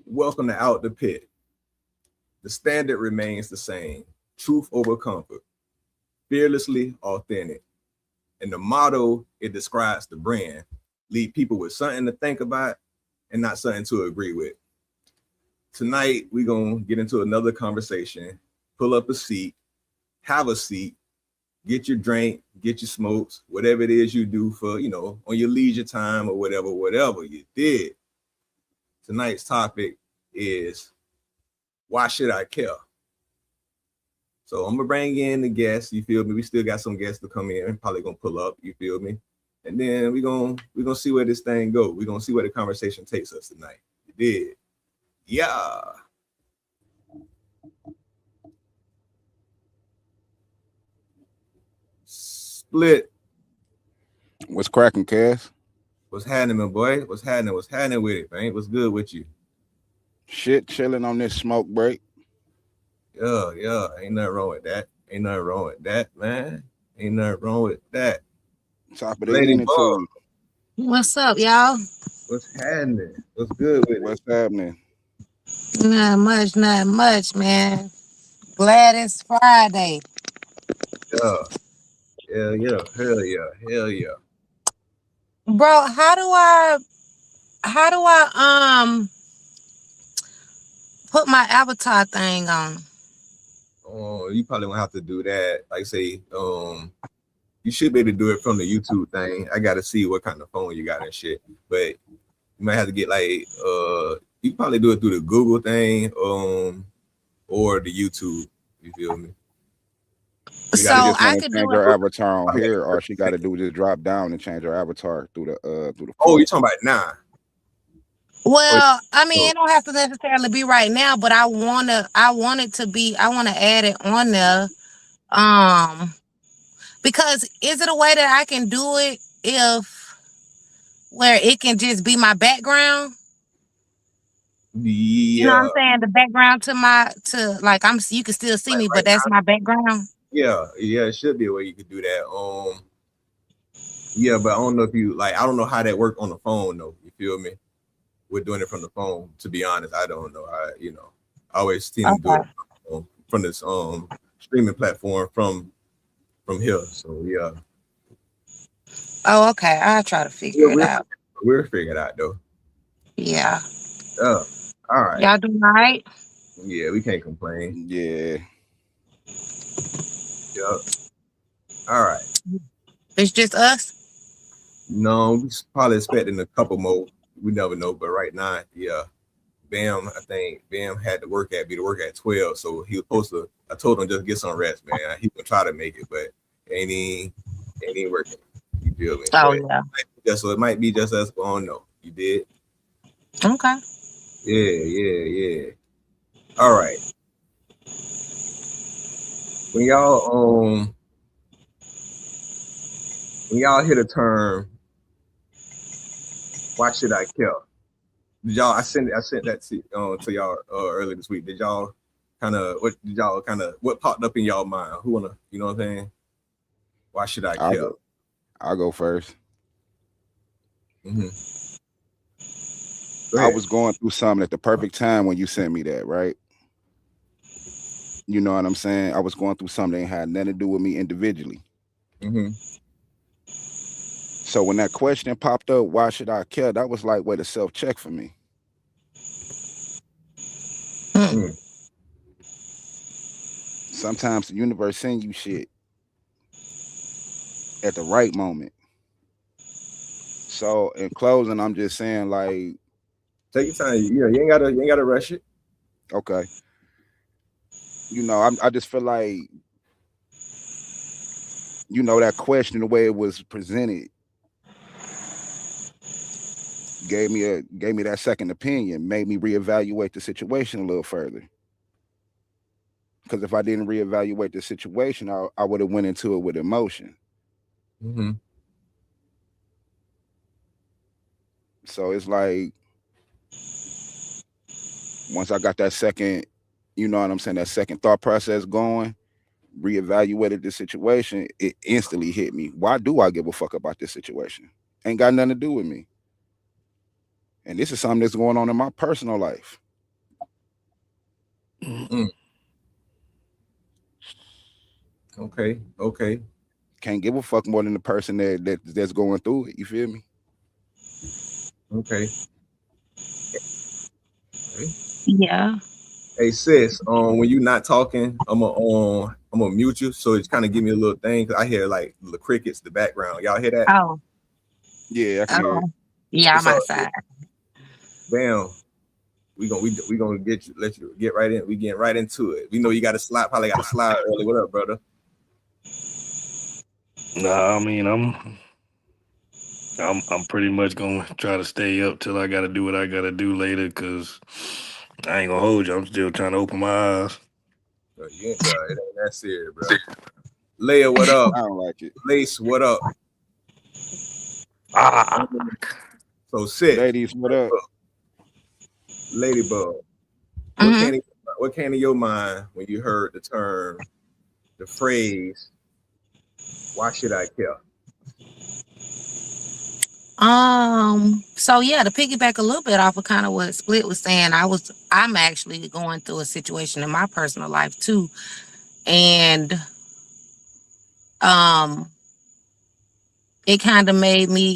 Welcome to OutDaPit. The standard remains the same. Truth over comfort. Fearlessly authentic. And the motto, it describes the brand. Leave people with something to think about and not something to agree with. Tonight, we're going to get into another conversation. Pull up a seat, have a seat, get your drink, get your smokes, whatever it is you do for, on your leisure time or whatever you did. Tonight's topic is, why should I care? So I'm gonna bring in the guests, you feel me? We still got some guests to come in, probably gonna pull up, you feel me? And then we're gonna see where this thing goes. We're gonna see where the conversation takes us tonight. You did. Yeah. Split. What's cracking, Cass? What's happening, my boy? What's happening? What's happening with it, man? What's good with you? Shit, chilling on this smoke break. Yeah. Ain't nothing wrong with that. Ain't nothing wrong with that, man. Ain't nothing wrong with that. Top of the Lady evening Bug, to you. What's up, y'all? what's happening? What's good with it? What's happening? Not much, man. Glad it's Friday. Yeah. Hell yeah. Bro, how do I put my avatar thing on? Oh, you probably won't have to do that. Like say, you should be able to do it from the YouTube thing. I gotta see what kind of phone you got and shit. But you might have to get like you probably do it through the Google thing, or the YouTube. You feel me? You So just I want to could change do it. her avatar on here, or she got to do just drop down and change her avatar through the Oh, phone. you're talking about now. Well, I mean, Oh, it don't have to necessarily be right now, but I wanna add it on there. Um, because is it a way that I can do it if where it can just be my background? You know what yeah, I'm saying? The background to like you can still see like me, right but that's now. my background. Yeah. It should be a way you could do that. Yeah, but I don't know if you like. I don't know how that worked on the phone though. You feel me? We're doing it from the phone. To be honest, I don't know. I always seen them do it Okay. from this streaming platform from here. So yeah, Oh, okay. I'll try to figure we're it we're, out. we're figured out though. Yeah. Yeah. All right. Y'all do right. Yeah, we can't complain. Yeah, Yeah. All right. It's just us. No, we probably expecting a couple more. We never know, but right now, yeah. Bam, I think Bam had to be to work at 12, so he was supposed to. I told him just get some rest, man. He gonna try to make it, but ain't ain't working. You feel me? Oh But yeah. so it might be just us. I don't know. You did? Okay. Yeah. All right. When y'all hit a term, why should I care? Did y'all? I sent that to y'all earlier this week. Did y'all what popped up in y'all mind? Who wanna, you know what I'm saying? Why should I I'll care? go. I'll go first. Mm-hmm. Go I ahead. was going through something at the perfect time when you sent me that, right? You know what I'm saying? I was going through something that had nothing to do with me individually. Mm-hmm. So when that question popped up, why should I care? That was like way to self check for me. Hmm. Mm. Sometimes the universe send you shit at the right moment. So in closing, I'm just saying like, Take your time. You ain't gotta rush it. okay, I just feel like that question, the way it was presented, gave me that second opinion, made me reevaluate the situation a little further. Because if I didn't reevaluate the situation, I would have went into it with emotion. Mm-hmm. So it's like once I got that second, you know what I'm saying, that second thought process going, reevaluated the situation, it instantly hit me. Why do I give a fuck about this situation? Ain't got nothing to do with me. And this is something that's going on in my personal life. Mm. Mm, okay, okay, Can't give a fuck more than the person that's going through it. You feel me? okay, okay. Yeah. Hey sis, when you not talking, I'm gonna mute you, so it's kind of give me a little thing. 'Cause I hear like the crickets, the background. Y'all hear that? Oh, Yeah, I can hear okay. it. Yeah, It's I'm all good. outside. Bam. We gonna get you, let you get right in. We getting right into it. We know you got to slide, probably got to slide early. What up, brother? Nah, I mean, I'm pretty much gonna try to stay up till I gotta do what I gotta do later, cause I ain't gonna hold you. I'm still trying to open my eyes. You ain't, bro. It ain't that serious, bro. Leia, what up? I don't like it. Lace, what up? Ah, So sis, Ladies, what up? Ladybug, what Hmm. came to, what came to your mind when you heard the term, the phrase, "Why should I care?" So yeah, to piggyback a little bit off of kind of what Split was saying, I'm actually going through a situation in my personal life too. And um it kind of made me,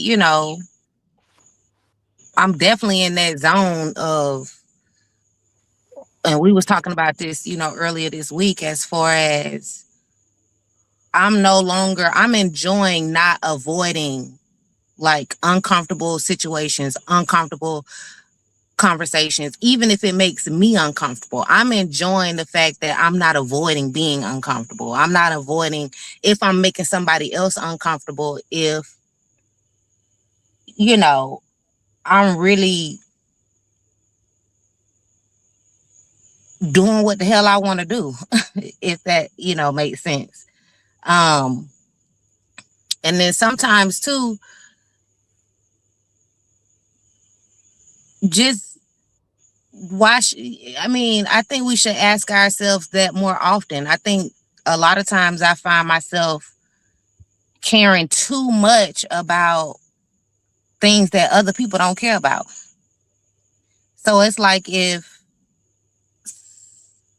I'm definitely in that zone of, and we was talking about this, earlier this week, as far as I'm enjoying not avoiding like uncomfortable situations, uncomfortable conversations, even if it makes me uncomfortable. I'm enjoying the fact that I'm not avoiding being uncomfortable. I'm not avoiding if I'm making somebody else uncomfortable, if, you know, I'm really doing what the hell I want to do, if that, makes sense. Um, and then sometimes too, just I mean, I think we should ask ourselves that more often. I think a lot of times I find myself caring too much about things that other people don't care about. So it's like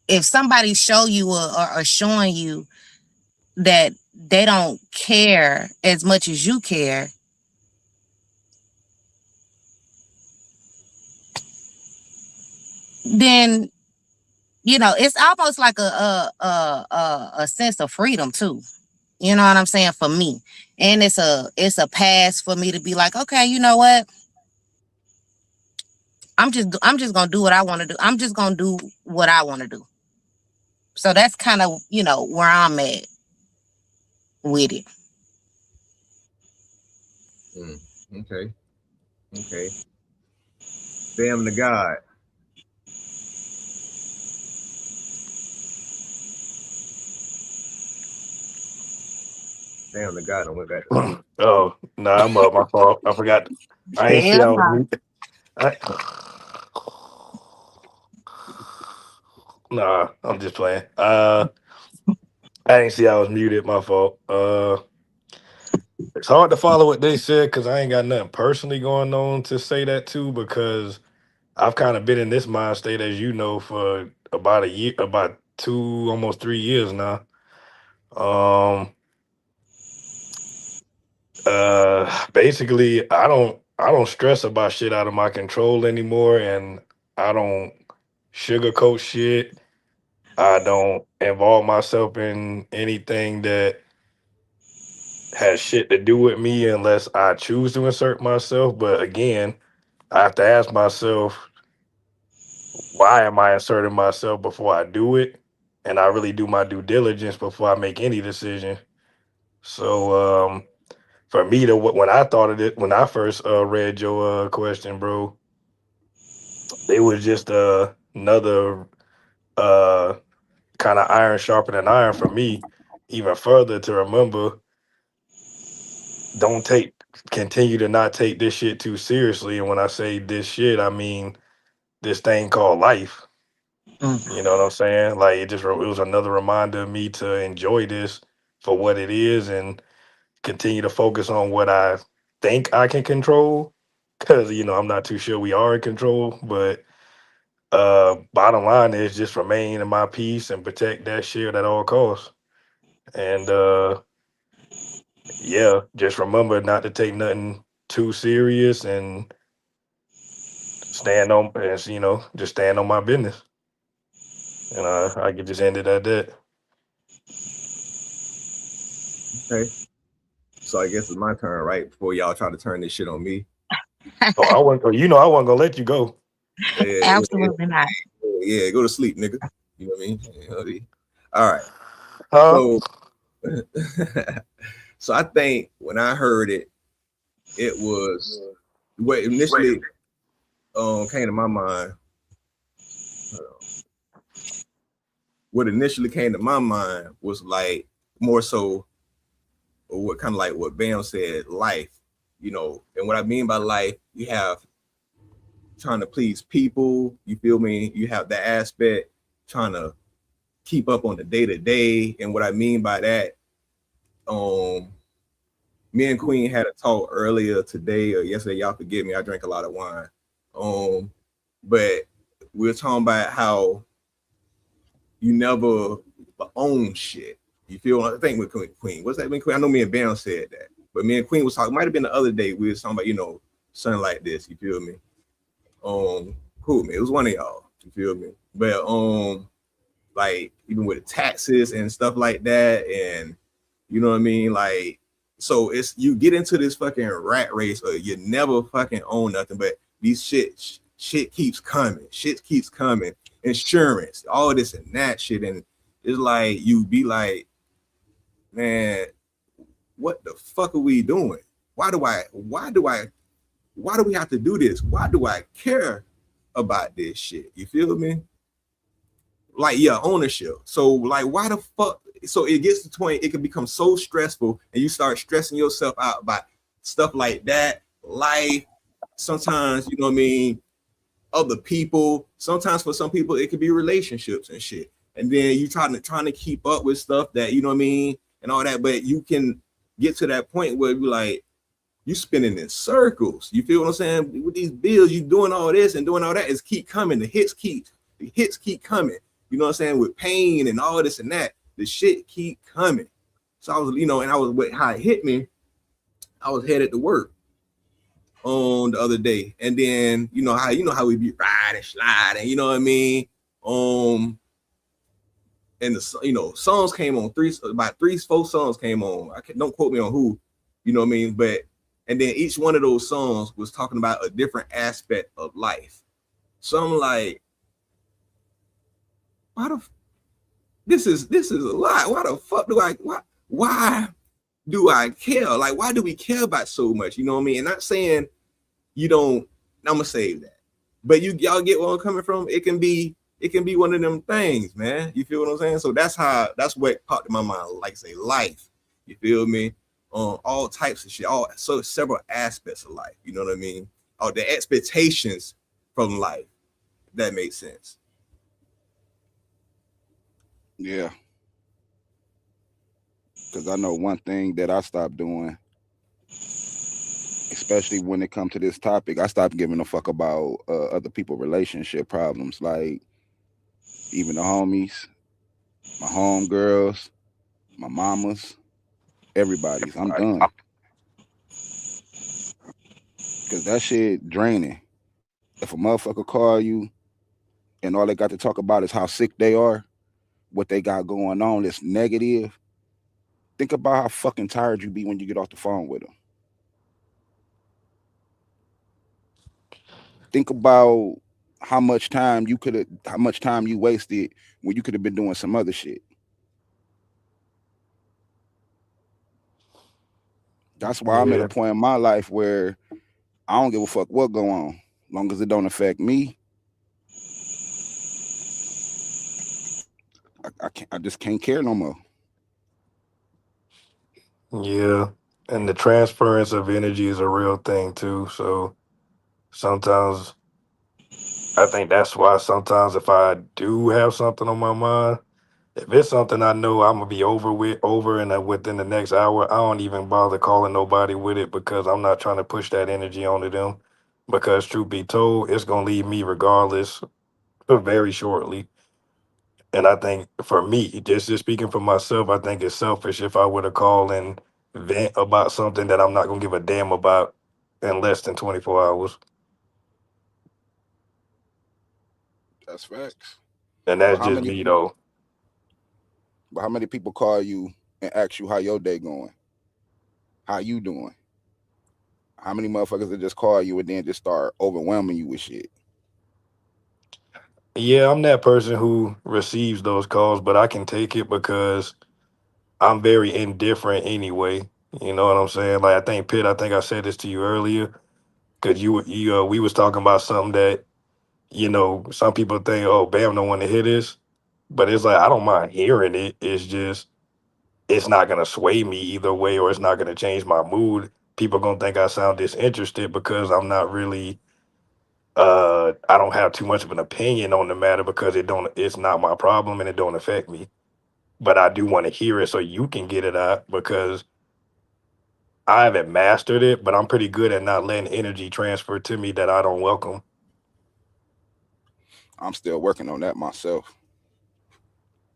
if somebody show you or showing you that they don't care as much as you care, then it's almost like a sense of freedom too. You know what I'm saying, for me. And it's a pass for me to be like, okay, you know what? I'm just gonna do what I want to do. I'm just gonna do what I want to do. So that's kind of where I'm at with it. Mm, okay, okay. Damn the God, damn the God. I went back to sleep. oh, nah, I'm up. My fault. I forgot. I ain't see I Hell was no. mute. I, nah, I'm just playing. I ain't see I was muted. My fault. It's hard to follow what they said because I ain't got nothing personally going on to say that too. Because I've kind of been in this mind state, as you know, for about a year, about 2, almost 3 years now. Um, Basically, I don't stress about shit out of my control anymore, and I don't sugarcoat shit. I don't involve myself in anything that has shit to do with me unless I choose to insert myself. But again, I have to ask myself, why am I inserting myself before I do it? And I really do my due diligence before I make any decision. So for me to when I thought of it, when I first read your question, bro, it was just another uh kind of iron sharpening iron for me, even further to remember, don't take continue to not take this shit too seriously. And when I say this shit, I mean this thing called life. Mm. You know what I'm saying? Like it was another reminder of me to enjoy this for what it is and continue to focus on what I think I can control. Cause I'm not too sure we are in control, but Bottom line is just remain in my peace and protect that shit at all costs. And yeah, just remember not to take nothing too serious and stand on, as you know, just stand on my business. And I could just end it at that. Okay. So I guess it's my turn, right? Before y'all try to turn this shit on me. Oh, I wasn't. You know, I wasn't gonna let you go. Yeah, Absolutely not. yeah, go to sleep, nigga. You know what I mean? All right. Huh? So so I think when I heard it, it was what initially came to my mind. What initially came to my mind was like more so what kind of like what Bam said, life, you know. And what I mean by life, you have trying to please people, you feel me? You have that aspect, trying to keep up on the day to day. And what I mean by that, um, me and Queen had a talk earlier today or yesterday. Y'all forgive me, I drank a lot of wine. Um, but we were talking about how you never own shit. You feel? I think with Queen. What's that mean, Queen? I know me and Bam said that, but me and Queen was talking. Might have been the other day. We was talking about something like this. You feel me? Cool, man. It was one of y'all. You feel me? But like even with the taxes and stuff like that, and you know what I mean, like. So it's you get into this fucking rat race, or you never fucking own nothing. But these shit keeps coming. Shit keeps coming. Insurance, all this and that shit, and it's like you be like, man, what the fuck are we doing? Why do we have to do this? Why do I care about this shit? You feel me? Like, yeah, ownership. So like, why the fuck? So it gets to the point, it can become so stressful, and you start stressing yourself out about stuff like that. Life, sometimes, you know what I mean, other people. Sometimes for some people, it could be relationships and shit. And then you trying to keep up with stuff that, you know what I mean, and all that. But you can get to that point where you're like, you spinning in circles. You feel what I'm saying? With these bills, you doing all this and doing all that. It's keep coming. The hits keep coming. You know what I'm saying? With pain and all this and that, the shit keep coming. So I was, and I was with how it hit me. I was headed to work on the other day, and then you know how we be riding, sliding. You know what I mean? And the songs came on about 3-4 songs came on. Don't quote me on who. You know what I mean? But and then each one of those songs was talking about a different aspect of life. So I'm like, why the this is a lot. Why the fuck do I why do I care? Like, why do we care about so much? You know what I mean? And not saying you don't. I'm gonna save that. But y'all get where I'm coming from. It can be one of them things, man. You feel what I'm saying? So that's what popped in my mind. Like say life. You feel me? All types of shit. So several aspects of life. You know what I mean? Or the expectations from life. If that makes sense. Yeah. Because I know one thing that I stopped doing, especially when it comes to this topic, I stopped giving a fuck about other people' relationship problems. Like even the homies, my homegirls, my mamas, everybody's. I'm done. Because that shit draining. If a motherfucker call you and all they got to talk about is how sick they are, what they got going on that's negative, think about how fucking tired you be when you get off the phone with them. Think about how much time you wasted when you could have been doing some other shit. That's why I'm at a Yeah, point in my life where I don't give a fuck what go on, long as it don't affect me. I just can't care no more. yeah. And the transference of energy is a real thing too. So sometimes I think that's why sometimes if I do have something on my mind, if it's something I know I'm gonna be over and within the next hour, I don't even bother calling nobody with it because I'm not trying to push that energy onto them. Because truth be told, it's gonna leave me regardless very shortly. And I think for me, just speaking for myself, I think it's selfish if I were to call and vent about something that I'm not gonna give a damn about in less than 24 hours. That's facts. And But that's how just many me though. but how many people call you and ask you how your day going? How you doing? How many motherfuckers that just call you and then just start overwhelming you with shit? Yeah, I'm that person who receives those calls, but I can take it because I'm very indifferent anyway. You know what I'm saying? Like I think Pitt, I think I said this to you earlier because we was talking about something that some people think, oh, Bam don't want to hear this, but it's like I don't mind hearing it. It's just it's not gonna sway me either way, or it's not gonna change my mood. People gonna think I sound disinterested because I'm not really. I don't have too much of an opinion on the matter because it's not my problem and it don't affect me. But I do want to hear it so you can get it out because I haven't mastered it, but I'm pretty good at not letting energy transfer to me that I don't welcome. I'm still working on that myself.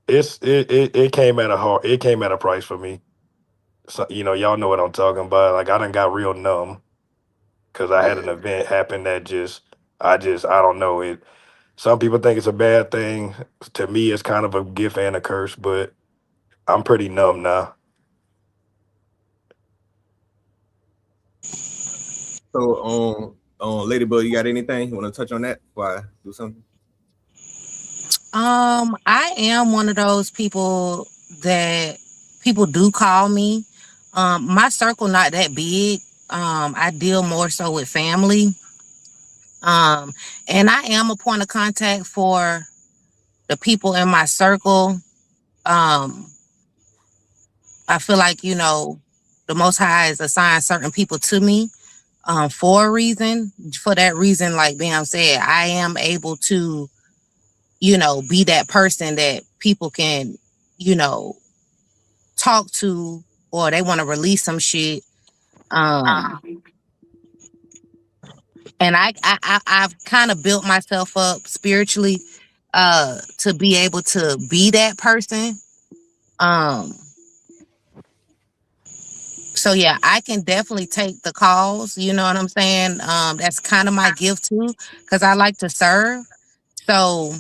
It came at it came at a price for me. So y'all know what I'm talking about. Like I done got real numb because I had Yeah. an event happen that I don't know it. Some people think it's a bad thing. To me, it's kind of a gift and a curse, but I'm pretty numb now. So, Ladybug, you got anything you want to touch on that before I do something? I am one of those people that people do call me. My circle not that big. I deal more so with family. Um, and I am a point of contact for the people in my circle. Um, I feel like, the Most High has assigned certain people to me for a reason. For that reason, like Bam said, I am able to, be that person that people can, you know, talk to, or they want to release some shit. Um, and I've kind of built myself up spiritually to be able to be that person. Um, so yeah, I can definitely take the calls, you know what I'm saying? That's kind of my gift too, because I like to serve. So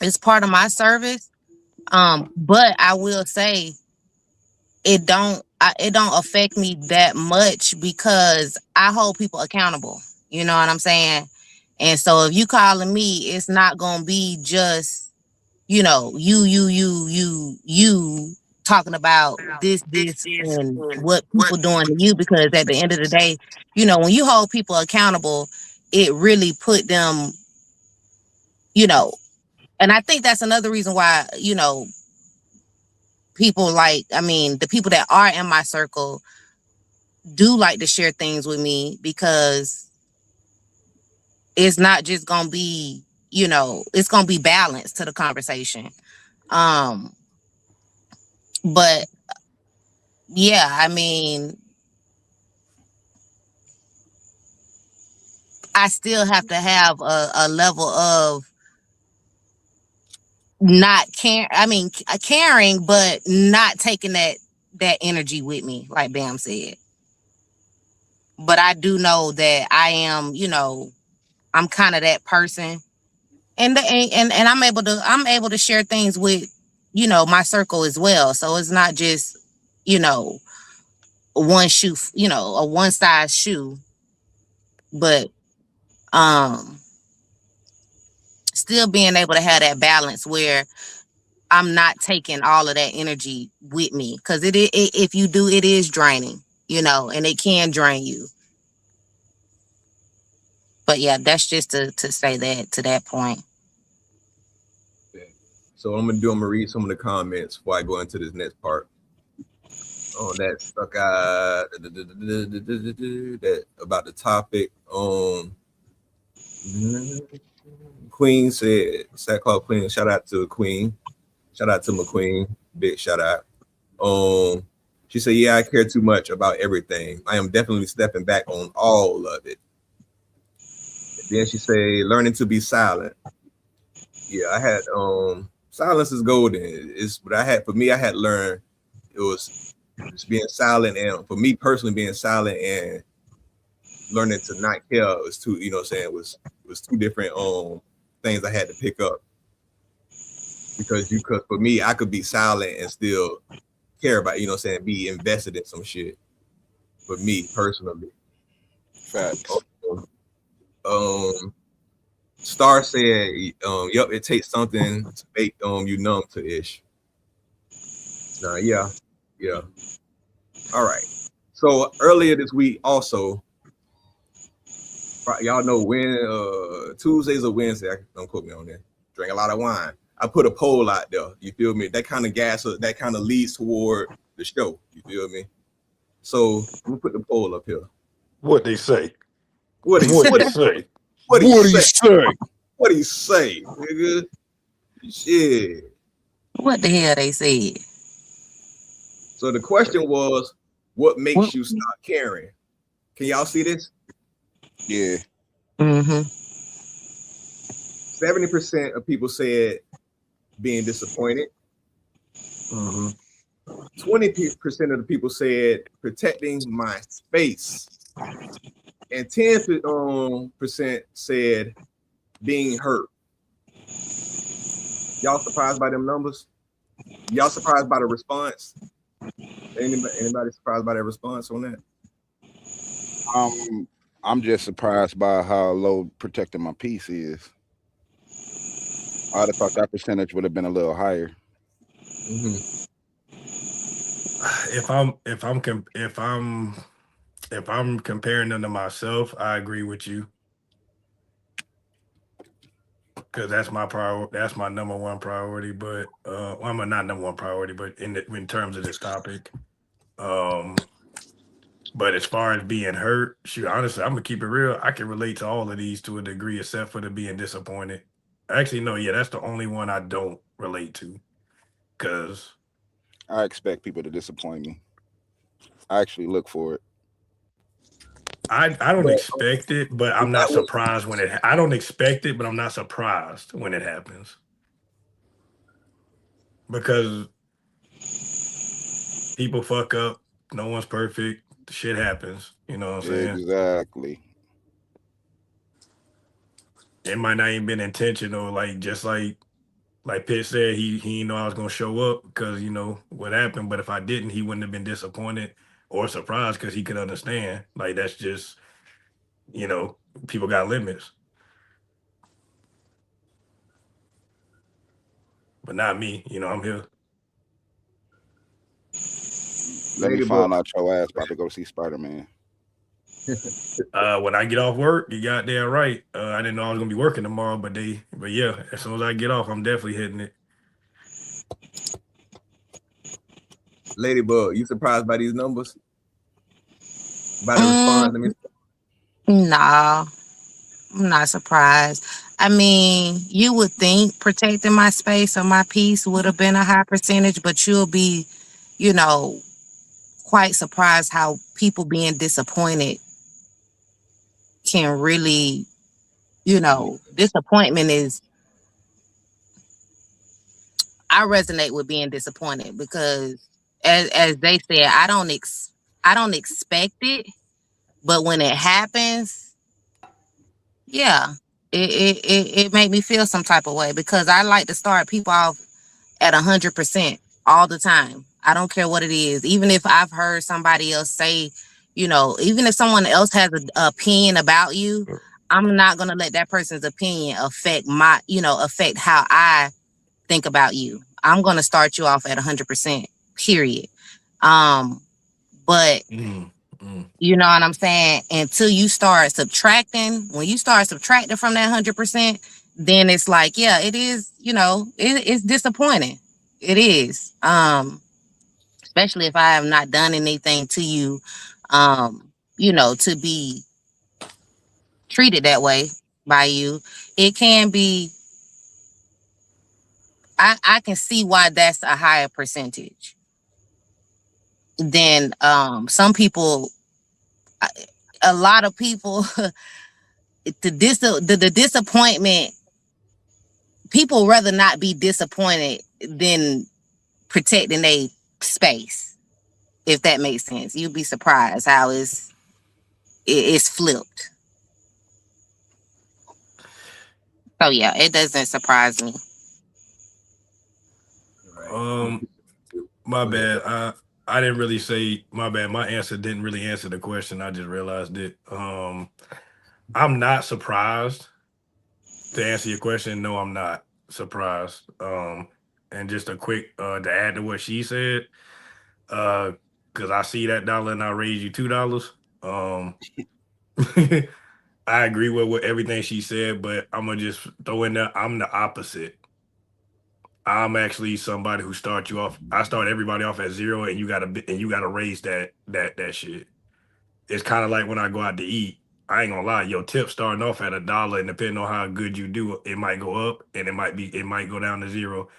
it's part of my service. But I will say it don't affect me that much because I hold people accountable. You know what I'm saying? And so if you calling me, it's not gonna be just, you talking about this and what people doing to you, because at the end of the day, when you hold people accountable, it really put them, you know, and I think that's another reason why, people the people that are in my circle do like to share things with me, because it's not just gonna be, it's gonna be balanced to the conversation. Um, but yeah, I still have to have a level of not care. Caring, but not taking that energy with me, like Bam said. But I do know that I am, I'm kind of that person, and I'm able to share things with, my circle as well. So it's not just, you know one shoe, a one size shoe, but um still being able to have that balance where I'm not taking all of that energy with me, because if you do, it is draining, and it can drain you. But yeah, that's just to say that to that point. Yeah. So I'm gonna read some of the comments before I go into this next part. On that stuck that about the topic. Queen said, Sackcloth Queen, shout out to Queen. Shout out to McQueen. Big shout out. She said, yeah, I care too much about everything. I am definitely stepping back on all of it. And then she said, learning to be silent. Yeah, I had silence is golden. It's what I had for me. I had learned it was just being silent, and for me personally, being silent and learning to not care was two. You know, what I'm saying was two different things I had to pick up because for me, I could be silent and still care about. You know, what I'm saying be invested in some shit. For me personally, Facts. um, Star said, "Yep, it takes something to make you numb to ish." Nah, yeah, yeah. All right. So earlier this week, also, y'all know when Tuesdays or Wednesday. Don't quote me on that. Drink a lot of wine. I put a poll out there. You feel me? That kind of that kind of leads toward the show. You feel me? So I'm gonna put the poll up here. What they say? What he What what they he, say? what he What do you say? say? What he say, nigga? Shit. What the hell they said? So the question was, what makes you stop caring? Can y'all see this? Yeah. Mm-hmm. 70% of people said being disappointed. Mm-hmm. 20% of the people said protecting my space. And 10% said being hurt. Y'all surprised by them numbers? Y'all surprised by the response? Anybody surprised by their response on that? I'm just surprised by how low protecting my peace is. I'd have thought that percentage would have been a little higher. Mm-hmm. If I'm comparing them to myself, I agree with you because that's my priority. That's my number one priority. But well, I'm not number one priority, but in terms of this topic, um, but as far as being hurt, shoot, honestly, I'm gonna keep it real. I can relate to all of these to a degree, except for the being disappointed. Actually, no, yeah, that's the only one I don't relate to. Cause I expect people to disappoint me. I actually look for it. I don't But expect it, but is I'm that not what surprised when I don't expect it, but I'm not surprised when it happens because people fuck up. No one's perfect. Shit happens. You know what I'm saying? Exactly. It might not even been intentional. Like just like Pitt said, he didn't know I was gonna show up because you know what happened. But if I didn't, he wouldn't have been disappointed or surprised because he could understand. Like that's just you know people got limits, but not me. You know I'm here. Let me Ladybug? find out your ass about to go see Spider Man. When I get off work, you got there right. I didn't know I was gonna be working tomorrow, but yeah, as soon as I get off, I'm definitely hitting it. Ladybug, you surprised by these numbers? By the response? I Mm, mean, nah, I'm not surprised. I mean, you would think protecting my space or my peace would have been a high percentage, but you'll be, you know, quite surprised how people being disappointed can really, disappointment is. I resonate with being disappointed because, as they said, I don't expect it, but when it happens, yeah, it made me feel some type of way because I like to start people off at 100% all the time. I don't care what it is. Even if I've heard somebody else say, even if someone else has an opinion about you, I'm not gonna let that person's opinion affect how I think about you. I'm gonna start you off at 100%. Period. Um, but Mm, mm. you know what I'm saying? Until you start subtracting, when you start subtracting from that 100%, then it's like, yeah, it is, it's disappointing. It is. Especially if I have not done anything to you, to be treated that way by you. It can be, I can see why that's a higher percentage than some people. A lot of people, the disappointment people rather not be disappointed than protecting their space. If that makes sense, you'd be surprised how it's flipped. So yeah, it doesn't surprise me. My Go ahead, bad. bro. I didn't really say my bad. My answer didn't really answer the question. I just realized it. I'm not surprised. To answer your question, no, I'm not surprised. And just a quick to add to what she said, because I see that dollar and I raise you $2. Um, I agree with everything she said, but I'm gonna just throw in there. I'm the opposite. I'm actually somebody who start you off. I start everybody off at zero, and you gotta raise that shit. It's kind of like when I go out to eat. I ain't gonna lie, your tip starting off at $1, and depending on how good you do, it might go up, and it might go down to zero.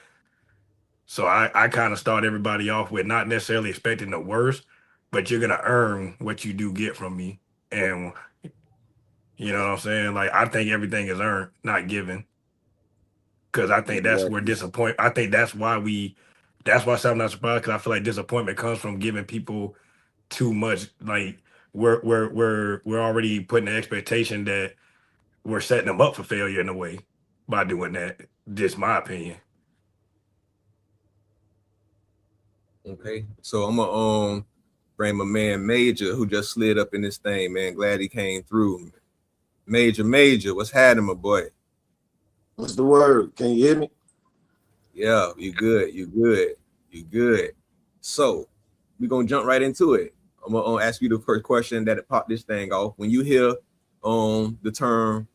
So I kind of start everybody off with not necessarily expecting the worst, but you're gonna earn what you do get from me, and you know what I'm saying. Like I think everything is earned, not given, because I think that's where Exactly. disappoint. I think that's why That's why I'm not surprised because I feel like disappointment comes from giving people too much. Like we're already putting the expectation that we're setting them up for failure in a way by doing that. Just my opinion. Okay, so I'm gonna bring my man Major, who just slid up in this thing, man. Glad he came through. Major, what's happening, my boy? What's the word? Can you hear me? Yeah, you good, you good. So we're gonna jump right into it. I'm gonna ask you the first question that popped this thing off. When you hear the term,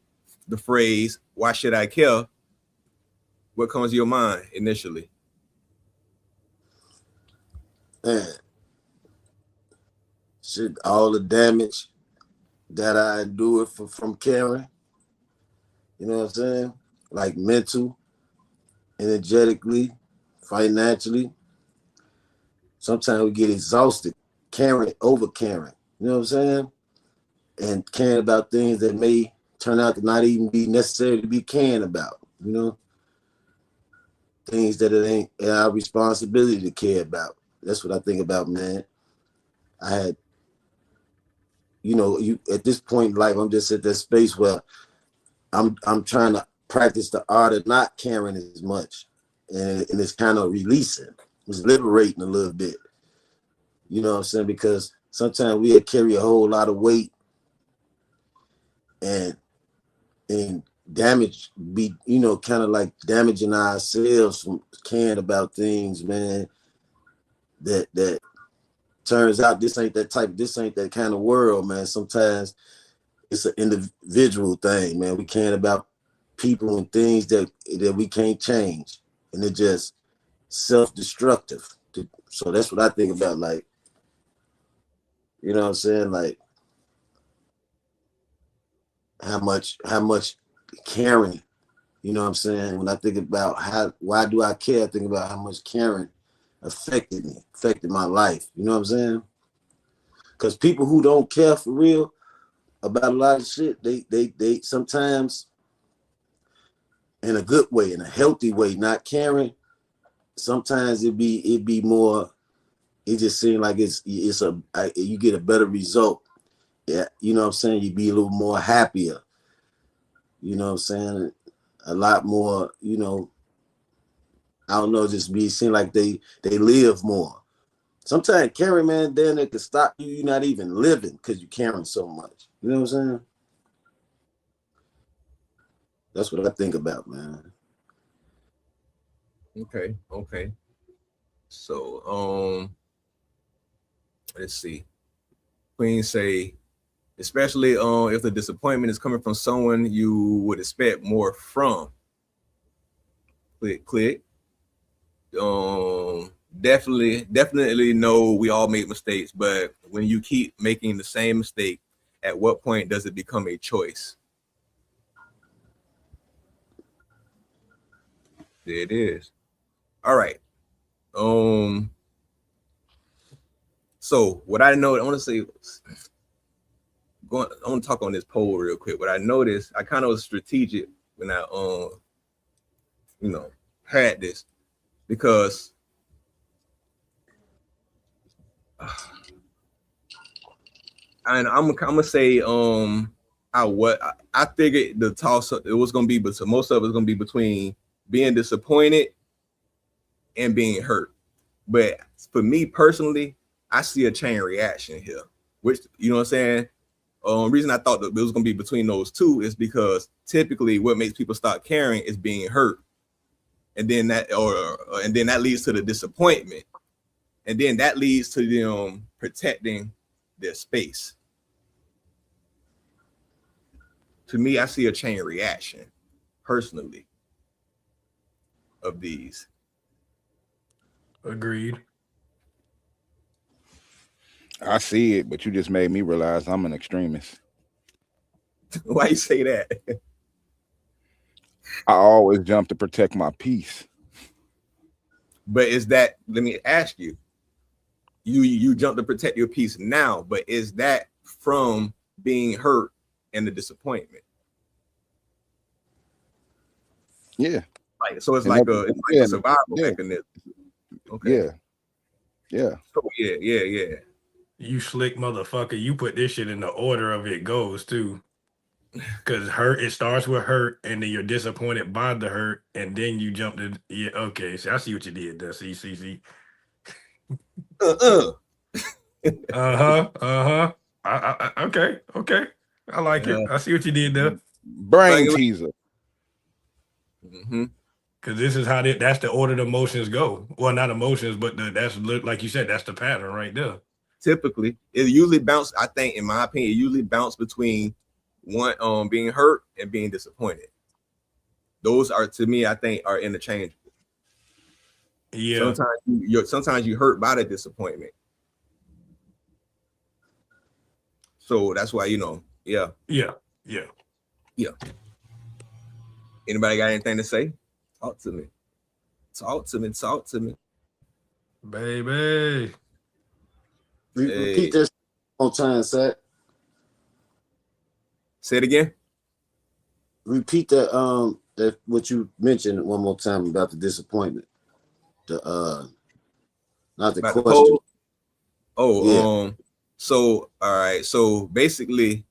the phrase, why should I care? What comes to your mind initially? Man, shit, all the damage that I endured from caring, you know what I'm saying? Like mental, energetically, financially. Sometimes we get exhausted caring over caring, you know what I'm saying? And caring about things that may turn out to not even be necessary to be caring about, you know? Things that it ain't our responsibility to care about. That's what I think about, man. I had, you at this point in life, I'm just at that space where I'm trying to practice the art of not caring as much, and it's kind of releasing, it's liberating a little bit. You know what I'm saying? Because sometimes we carry a whole lot of weight and damage be kind of like damaging ourselves from caring about things, man. That turns out this ain't that kind of world, man. Sometimes it's an individual thing, man. We caring about people and things that we can't change, and it's just self-destructive. So that's what I think about, like, you know what I'm saying, like how much caring, you know what I'm saying. When I think about why do I care, I think about how much caring affected my life. You know what I'm saying? Because people who don't care for real about a lot of shit, they sometimes, in a good way, in a healthy way, not caring. Sometimes it be more. It just seems like you get a better result. Yeah, you know what I'm saying. You be a little more happier. You know what I'm saying. A lot more. I don't know. Just seem like they live more. Sometimes caring, man, then it can stop you. You're not even living because you're caring so much. You know what I'm saying. That's what I think about, man. Okay. So let's see. Queen say, especially if the disappointment is coming from someone you would expect more from. Click. Definitely know we all make mistakes, but when you keep making the same mistake, at what point does it become a choice? There it is. All right. So what I know, I want to say, I want to talk on this poll real quick. What I noticed, I kind of was strategic when I had this because and I'm gonna say I figured the toss up it was gonna be, but most of it was gonna be between being disappointed and being hurt. But for me personally, I see a chain reaction here, which you know what I'm saying. Reason I thought that it was gonna be between those two is because typically what makes people stop caring is being hurt, and then that leads to the disappointment, and then that leads to them protecting their space. To me, I see a chain reaction personally of these. Agreed. I see it, but you just made me realize I'm an extremist. Why you say that? I always jump to protect my peace. But is that, let me ask you, you jump to protect your peace now, but is that from being hurt and the disappointment? Yeah. Like, so it's like a survival mechanism. Okay. Yeah. So yeah. You slick motherfucker. You put this shit in the order of it goes too. Cause hurt, it starts with hurt, and then you're disappointed by the hurt, and then you jump to okay. So I see what you did there. See. Okay. I like it. I see what you did there. Brain teaser. Mm-hmm. Cause this is how that's the order the emotions go. Well, not emotions, but that's like you said, that's the pattern right there. Typically, it usually bounce. I think, in my opinion, it usually bounce between one being hurt and being disappointed. Those are, to me, I think, are interchangeable. Yeah. Sometimes you hurt by the disappointment. So that's why, yeah. Anybody got anything to say? Talk to me. Baby. Repeat this one time, Zach. Say it again. Repeat that what you mentioned one more time about the disappointment. Not the about question. So all right. So basically,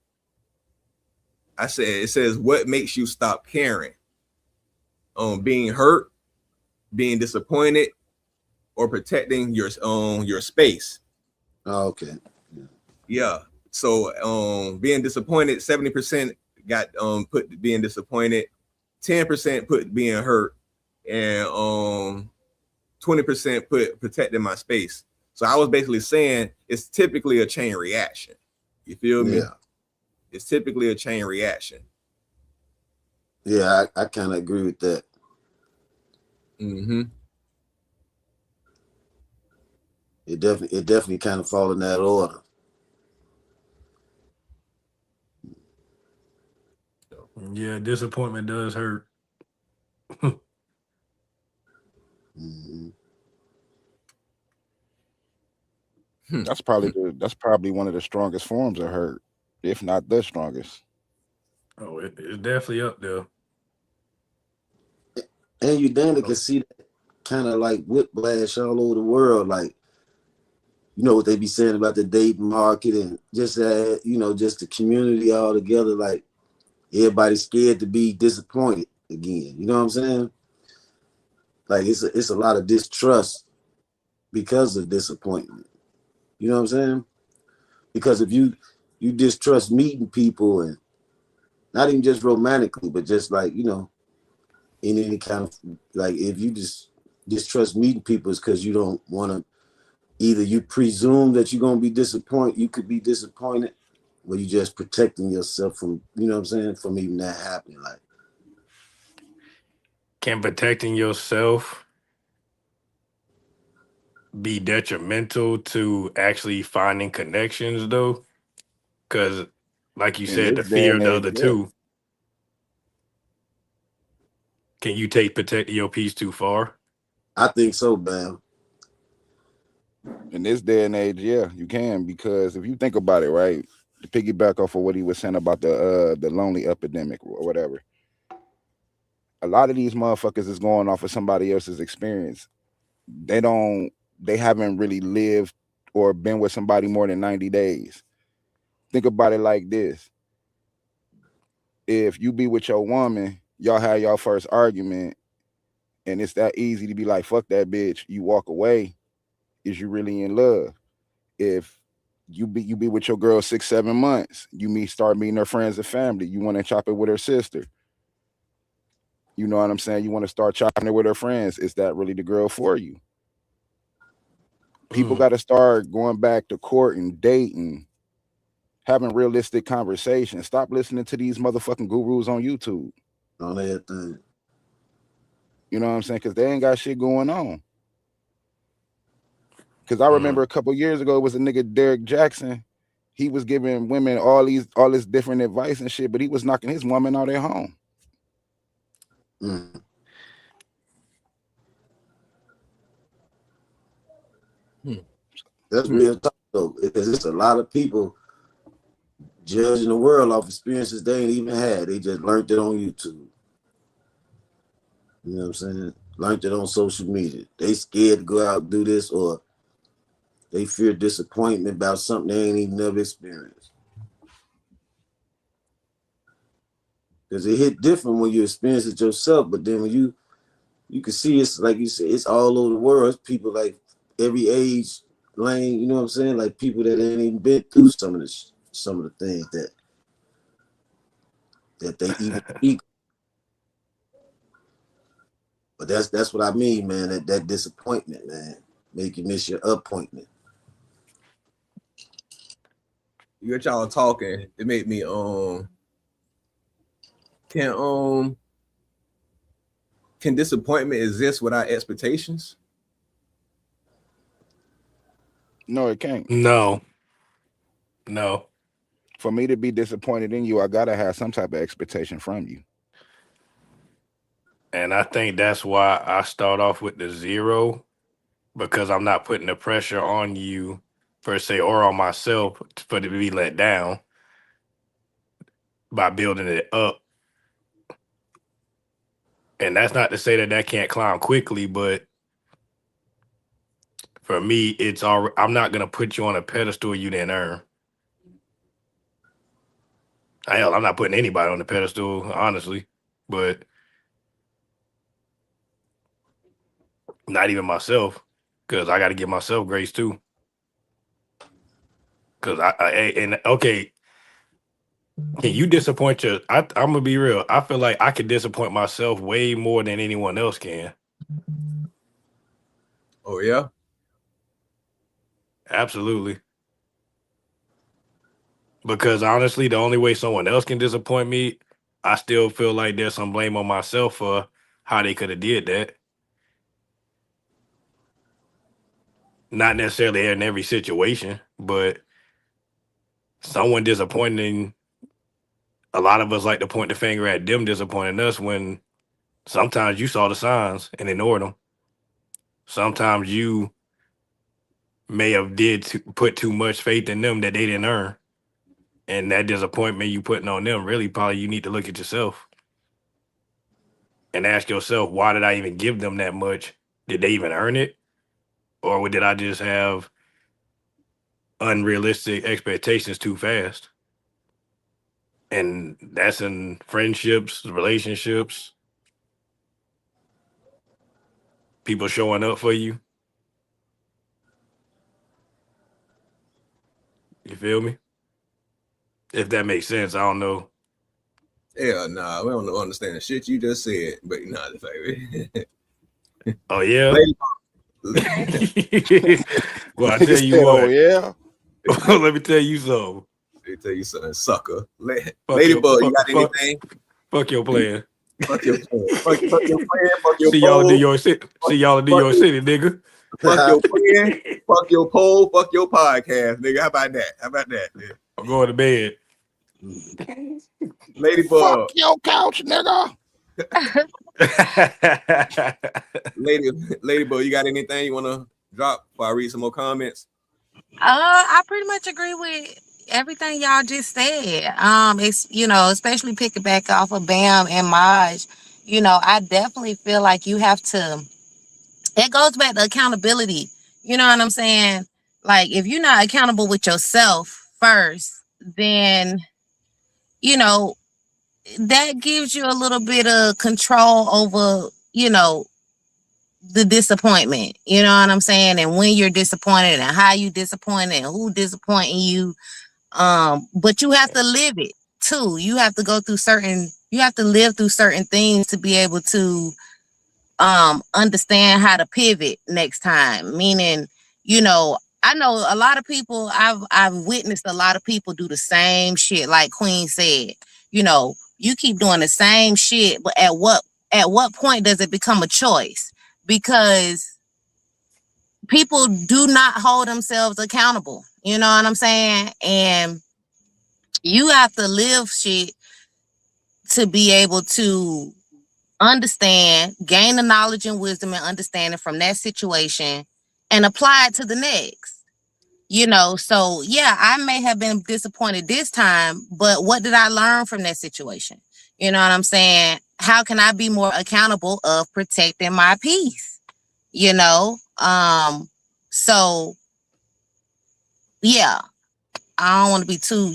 it says what makes you stop caring? Being hurt, being disappointed, or protecting your space. Oh, okay. Yeah. So being disappointed, 70% got put being disappointed, 10% put being hurt, and 20% put protecting my space. So I was basically saying it's typically a chain reaction. You feel me? Yeah. It's typically a chain reaction. Yeah, I kind of agree with that. Mm-hmm. It definitely kind of fall in that order. Yeah, disappointment does hurt. Mm-hmm. That's probably one of the strongest forms of hurt, if not the strongest. Oh, it's definitely up there. And you then can see that kind of like whiplash all over the world. Like, you know what they be saying about the dating market and just that, just the community all together. Like, everybody's scared to be disappointed again. You know what I'm saying? Like, it's a lot of distrust because of disappointment. You know what I'm saying? Because if you distrust meeting people, and not even just romantically, but just like, in any kind of, like, if you just distrust meeting people, it's because you don't want to, either you presume that you're going to be disappointed, you could be disappointed, or you just protecting yourself from, from even that happening. Like, Can protecting yourself be detrimental to actually finding connections though? Because like you said, the fear of the other two. Can you protect your peace too far? I think so, Bam. In this day and age, yeah, you can, because if you think about it, right, to piggyback off of what he was saying about the lonely epidemic or whatever, A lot of these motherfuckers is going off of somebody else's experience. They haven't really lived or been with somebody more than 90 days. Think about it like this. If you be with your woman, y'all have your first argument, and it's that easy to be like, fuck that bitch, you walk away, is you really in love? If you be with your girl 6-7 months, start meeting her friends and family, you want to chop it with her sister. You know what I'm saying? You want to start chopping it with her friends. Is that really the girl for you? People got to start going back to courting, dating, having realistic conversations. Stop listening to these motherfucking gurus on YouTube. On everything. You know what I'm saying? Because they ain't got shit going on. Because I remember a couple years ago, it was a nigga, Derek Jackson. He was giving women all this different advice and shit, but he was knocking his woman out at home. That's real talk though, because it's a lot of people judging the world off experiences they ain't even had. They just learned it on YouTube. You know what I'm saying? Learned it on social media. They scared to go out and do this, or they fear disappointment about something they ain't even never experienced. Because it hit different when you experience it yourself, but then when you can see, it's like you said, it's all over the world. It's people like every age lane, you know what I'm saying? Like people that ain't even been through some of the things that they even speak. But that's what I mean, man. That disappointment, man, make you miss your appointment. You got y'all talking. It made me can disappointment exist without expectations? No, it can't. No. For me to be disappointed in you, I gotta have some type of expectation from you. And I think that's why I start off with the 0, because I'm not putting the pressure on you per se or on myself for it to be let down by building it up. And that's not to say that can't climb quickly, but for me, I'm not gonna put you on a pedestal you didn't earn. Hell, I'm not putting anybody on the pedestal, honestly, but not even myself, because I got to give myself grace too. Because okay, can you disappoint I'm gonna be real. I feel like I could disappoint myself way more than anyone else can. Oh yeah, absolutely. Because honestly, the only way someone else can disappoint me, I still feel like there's some blame on myself for how they could have did that. Not necessarily in every situation, but someone disappointing, a lot of us like to point the finger at them disappointing us when sometimes you saw the signs and ignored them. Sometimes you may have put too much faith in them that they didn't earn. And that disappointment you putting on them, really probably you need to look at yourself and ask yourself, why did I even give them that much? Did they even earn it? Or did I just have unrealistic expectations too fast? And that's in friendships, relationships, people showing up for you. You feel me? If that makes sense, I don't know. Yeah, nah, we don't understand the shit you just said, but nah, the favorite. Oh yeah. Well, I tell you what. Oh yeah. Let me tell you something. Let me tell you something, sucker. Ladybug, you got anything? Fuck your plan. Fuck your plan. Fuck your plan. Fuck your See y'all in New York City. See y'all in New York City, nigga. Fuck your plan. Fuck your poll. Fuck your podcast, nigga. How about that? Nigga? I'm going to bed. Ladybug. Fuck your couch, nigga. Ladybug, you got anything you want to drop before I read some more comments? I pretty much agree with everything y'all just said. It's especially picking back off of Bam and Maj. I definitely feel like you have to, it goes back to accountability. You know what I'm saying? Like, if you're not accountable with yourself first, then, you know, that gives you a little bit of control over, the disappointment. You know what I'm saying? And when you're disappointed and how you disappointed and who disappointing you. But you have to live it too. You have to live through certain things to be able to understand how to pivot next time. Meaning, I know a lot of people, I've witnessed a lot of people do the same shit, like Queen said. You keep doing the same shit, but at what point does it become a choice? Because people do not hold themselves accountable. You know what I'm saying? And you have to live shit to be able to understand, gain the knowledge and wisdom and understanding from that situation and apply it to the next. So yeah, I may have been disappointed this time, but what did I learn from that situation? You know what I'm saying? How can I be more accountable of protecting my peace? So yeah, I don't want to be too,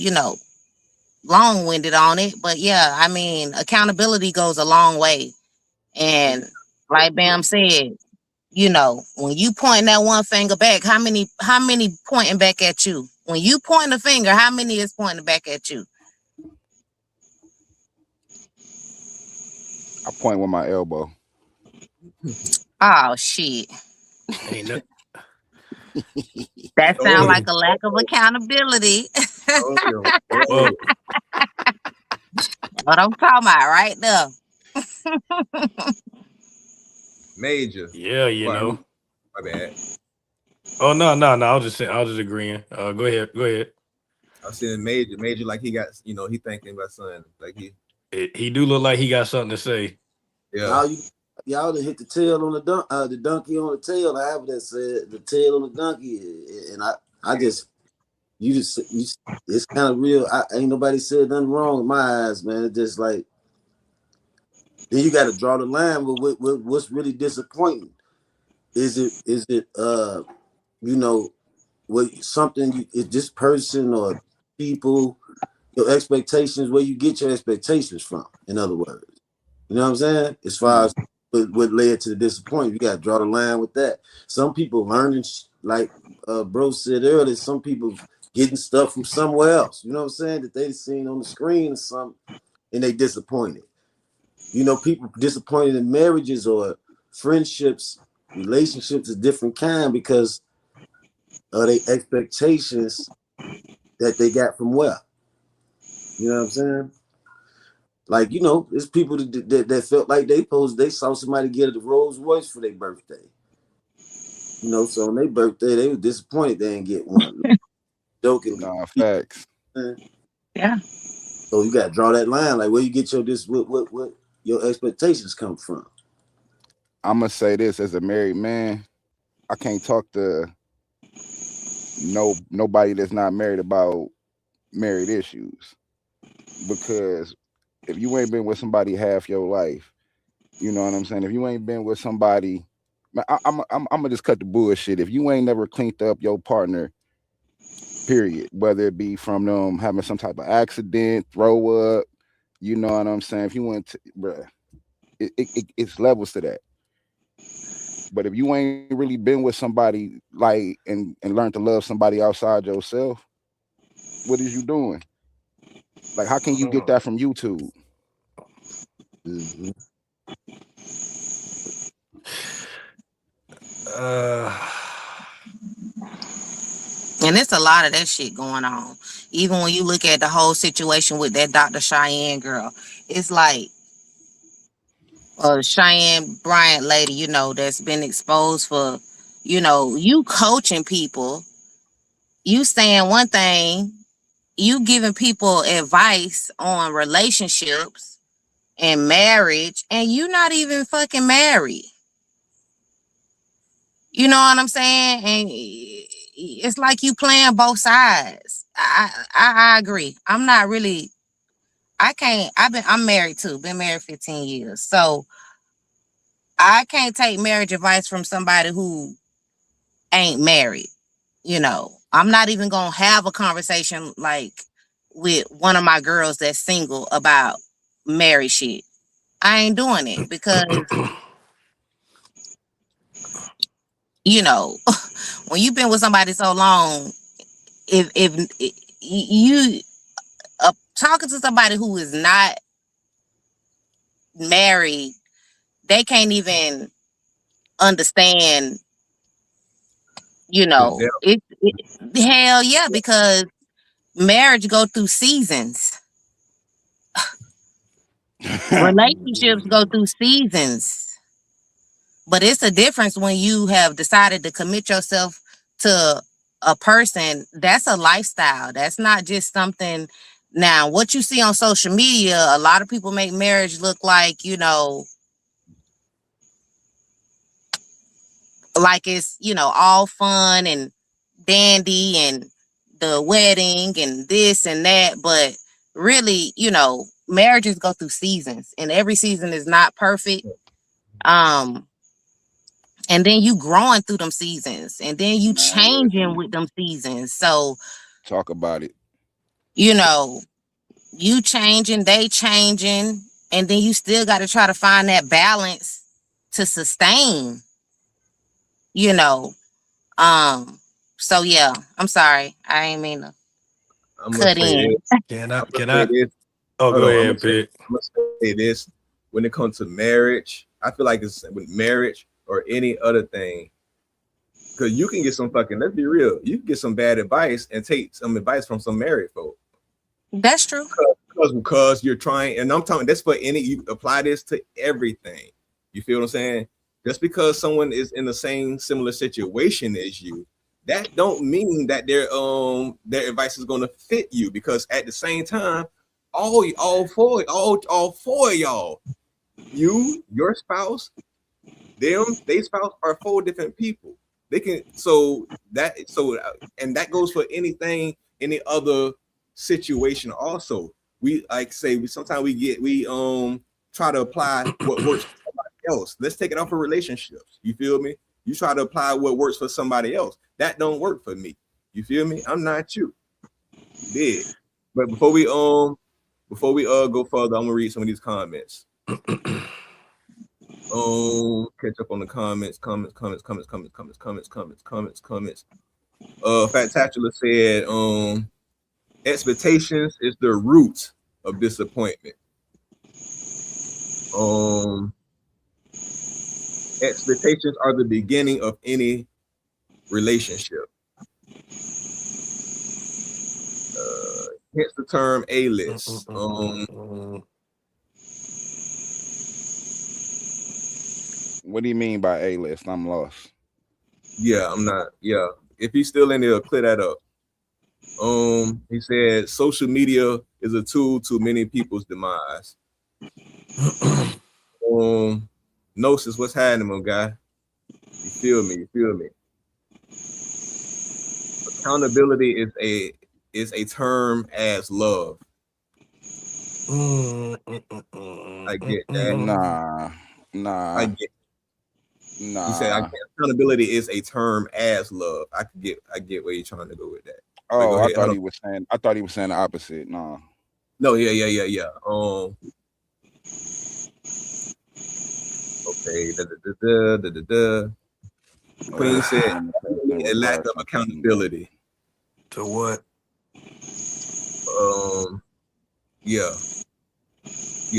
long-winded on it, but yeah, I mean, accountability goes a long way. And like Bam said, when you point that one finger back, how many pointing back at you? When you point a finger, how many is pointing back at you? I point with my elbow. Oh shit. Ain't no, That sounds Told like him. a lack of accountability. Told him. Told well, him. What I'm talking about right there. Major. yeah, What? My bad. Oh no. I was just saying. I was just agreeing. Go ahead. Go ahead. I was saying major. Major, like he got, he thinking about something. Like He do look like he got something to say. yeah. Y'all done hit the tail on the donkey on the tail. I have that said the tail on the donkey, and I just it's kind of real. Ain't nobody said nothing wrong in my eyes, man. It's just like then you got to draw the line with what's really disappointing. Is it what something is this person or people your expectations where you get your expectations from? In other words. You know what I'm saying? As far as what led to the disappointment, you got to draw the line with that. Some people learning, like bro said earlier, some people getting stuff from somewhere else. You know what I'm saying? That they seen on the screen or something, and they disappointed. People disappointed in marriages or friendships, relationships of different kind because of their expectations that they got from where. You know what I'm saying? Like, there's people that felt like they saw somebody get a Rolls Royce for their birthday. So on their birthday, they were disappointed they didn't get one. Jokingly. Nah, facts. Yeah. So you gotta draw that line, like where you get what your expectations come from. I'm gonna say this as a married man, I can't talk to nobody that's not married about married issues because if you ain't been with somebody half your life, you know what I'm saying? If you ain't been with somebody, man, I'm gonna just cut the bullshit. If you ain't never cleaned up your partner, period, whether it be from them having some type of accident, throw up, you know what I'm saying? If you went to, bruh, it's levels to that. But if you ain't really been with somebody like and learn to love somebody outside yourself, what is you doing? Like, how can you get that from YouTube? Mm-hmm. Uh, And it's a lot of that shit going on. Even when you look at the whole situation with that Dr. Cheyenne girl, it's like Cheyenne Bryant lady, that's been exposed for, you coaching people, you saying one thing, you giving people advice on relationships and marriage, and you not even fucking married. You know what I'm saying? And it's like you playing both sides. I agree. I'm married too, been married 15 years. So I can't take marriage advice from somebody who ain't married. I'm not even gonna have a conversation like with one of my girls that's single about married shit. I ain't doing it because, when you've been with somebody so long, if you talking to somebody who is not married, they can't even understand, The depth. hell yeah, because marriage go through seasons. Relationships go through seasons. But it's a difference when you have decided to commit yourself to a person. That's a lifestyle. That's not just something. Now, what you see on social media, a lot of people make marriage look like, like it's, all fun and dandy and the wedding and this and that. But really, marriages go through seasons and every season is not perfect. And then you growing through them seasons and then you Man, changing listen, with them seasons. So, talk about it. you know, you changing, they changing, and then you still got to try to find that balance to sustain, you know. So yeah, I'm sorry. I ain't mean to I'm gonna cut say in. this. Can I'm I? gonna Can say I? this. Oh, Hold go on. ahead, Pitt. I'm gonna say this. When it comes to marriage, I feel like it's with marriage or any other thing, because you can get some fucking. Let's be real. You can get some bad advice and take some advice from some married folk. That's true. Because you're trying, and I'm talking that's for any, you apply this to everything. You feel what I'm saying? Just because someone is in the same similar situation as you, that don't mean that their advice is gonna fit you, because at the same time, all four of y'all, you, your spouse, they spouse are four different people. They can and that goes for anything, any other situation also. We like say we sometimes we try to apply what works for somebody else. Let's take it off of relationships. You feel me? You try to apply what works for somebody else. That don't work for me. You feel me? I'm not you. You did. But before we go further, I'm gonna read some of these comments. Catch up on the comments. Fantacular said, expectations is the root of disappointment. Expectations are the beginning of any relationship. Hence the term A-list. What do you mean by A-list? I'm lost. Yeah, I'm not. Yeah, if he's still in there, clear that up. He said social media is a tool to many people's demise. Gnosis, what's happening, my guy? You feel me? You feel me? Accountability is a term as love. I get that. Nah. I get. You said accountability is a term as love. I get where you're trying to go with that. But Oh, go I ahead. thought he was saying the opposite. No. No, yeah. Okay. Queen said a lack of accountability. To what? Yeah.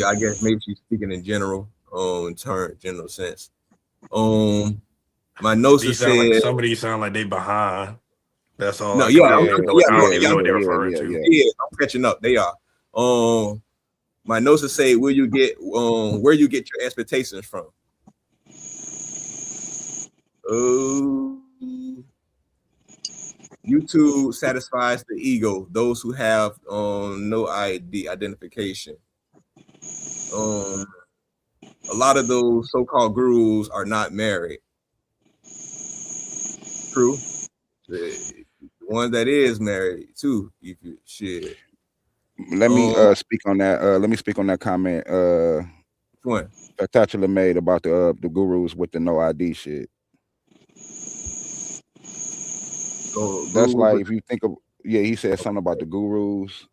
I guess maybe she's speaking in general, general sense. My notes said Some of these sound like they behind. That's all. no, I yeah, can. I don't even know what they're referring to. Yeah, I'm catching up. They are. My notes say, will you get where you get your expectations from? YouTube satisfies the ego, those who have no identification. A lot of those so-called gurus are not married. True. The one that is married too, if you shit. Let me speak on that. Let me speak on that comment. One. Tatula made about the gurus with the no ID shit. So That's gurus, like if you think of he said something about the gurus.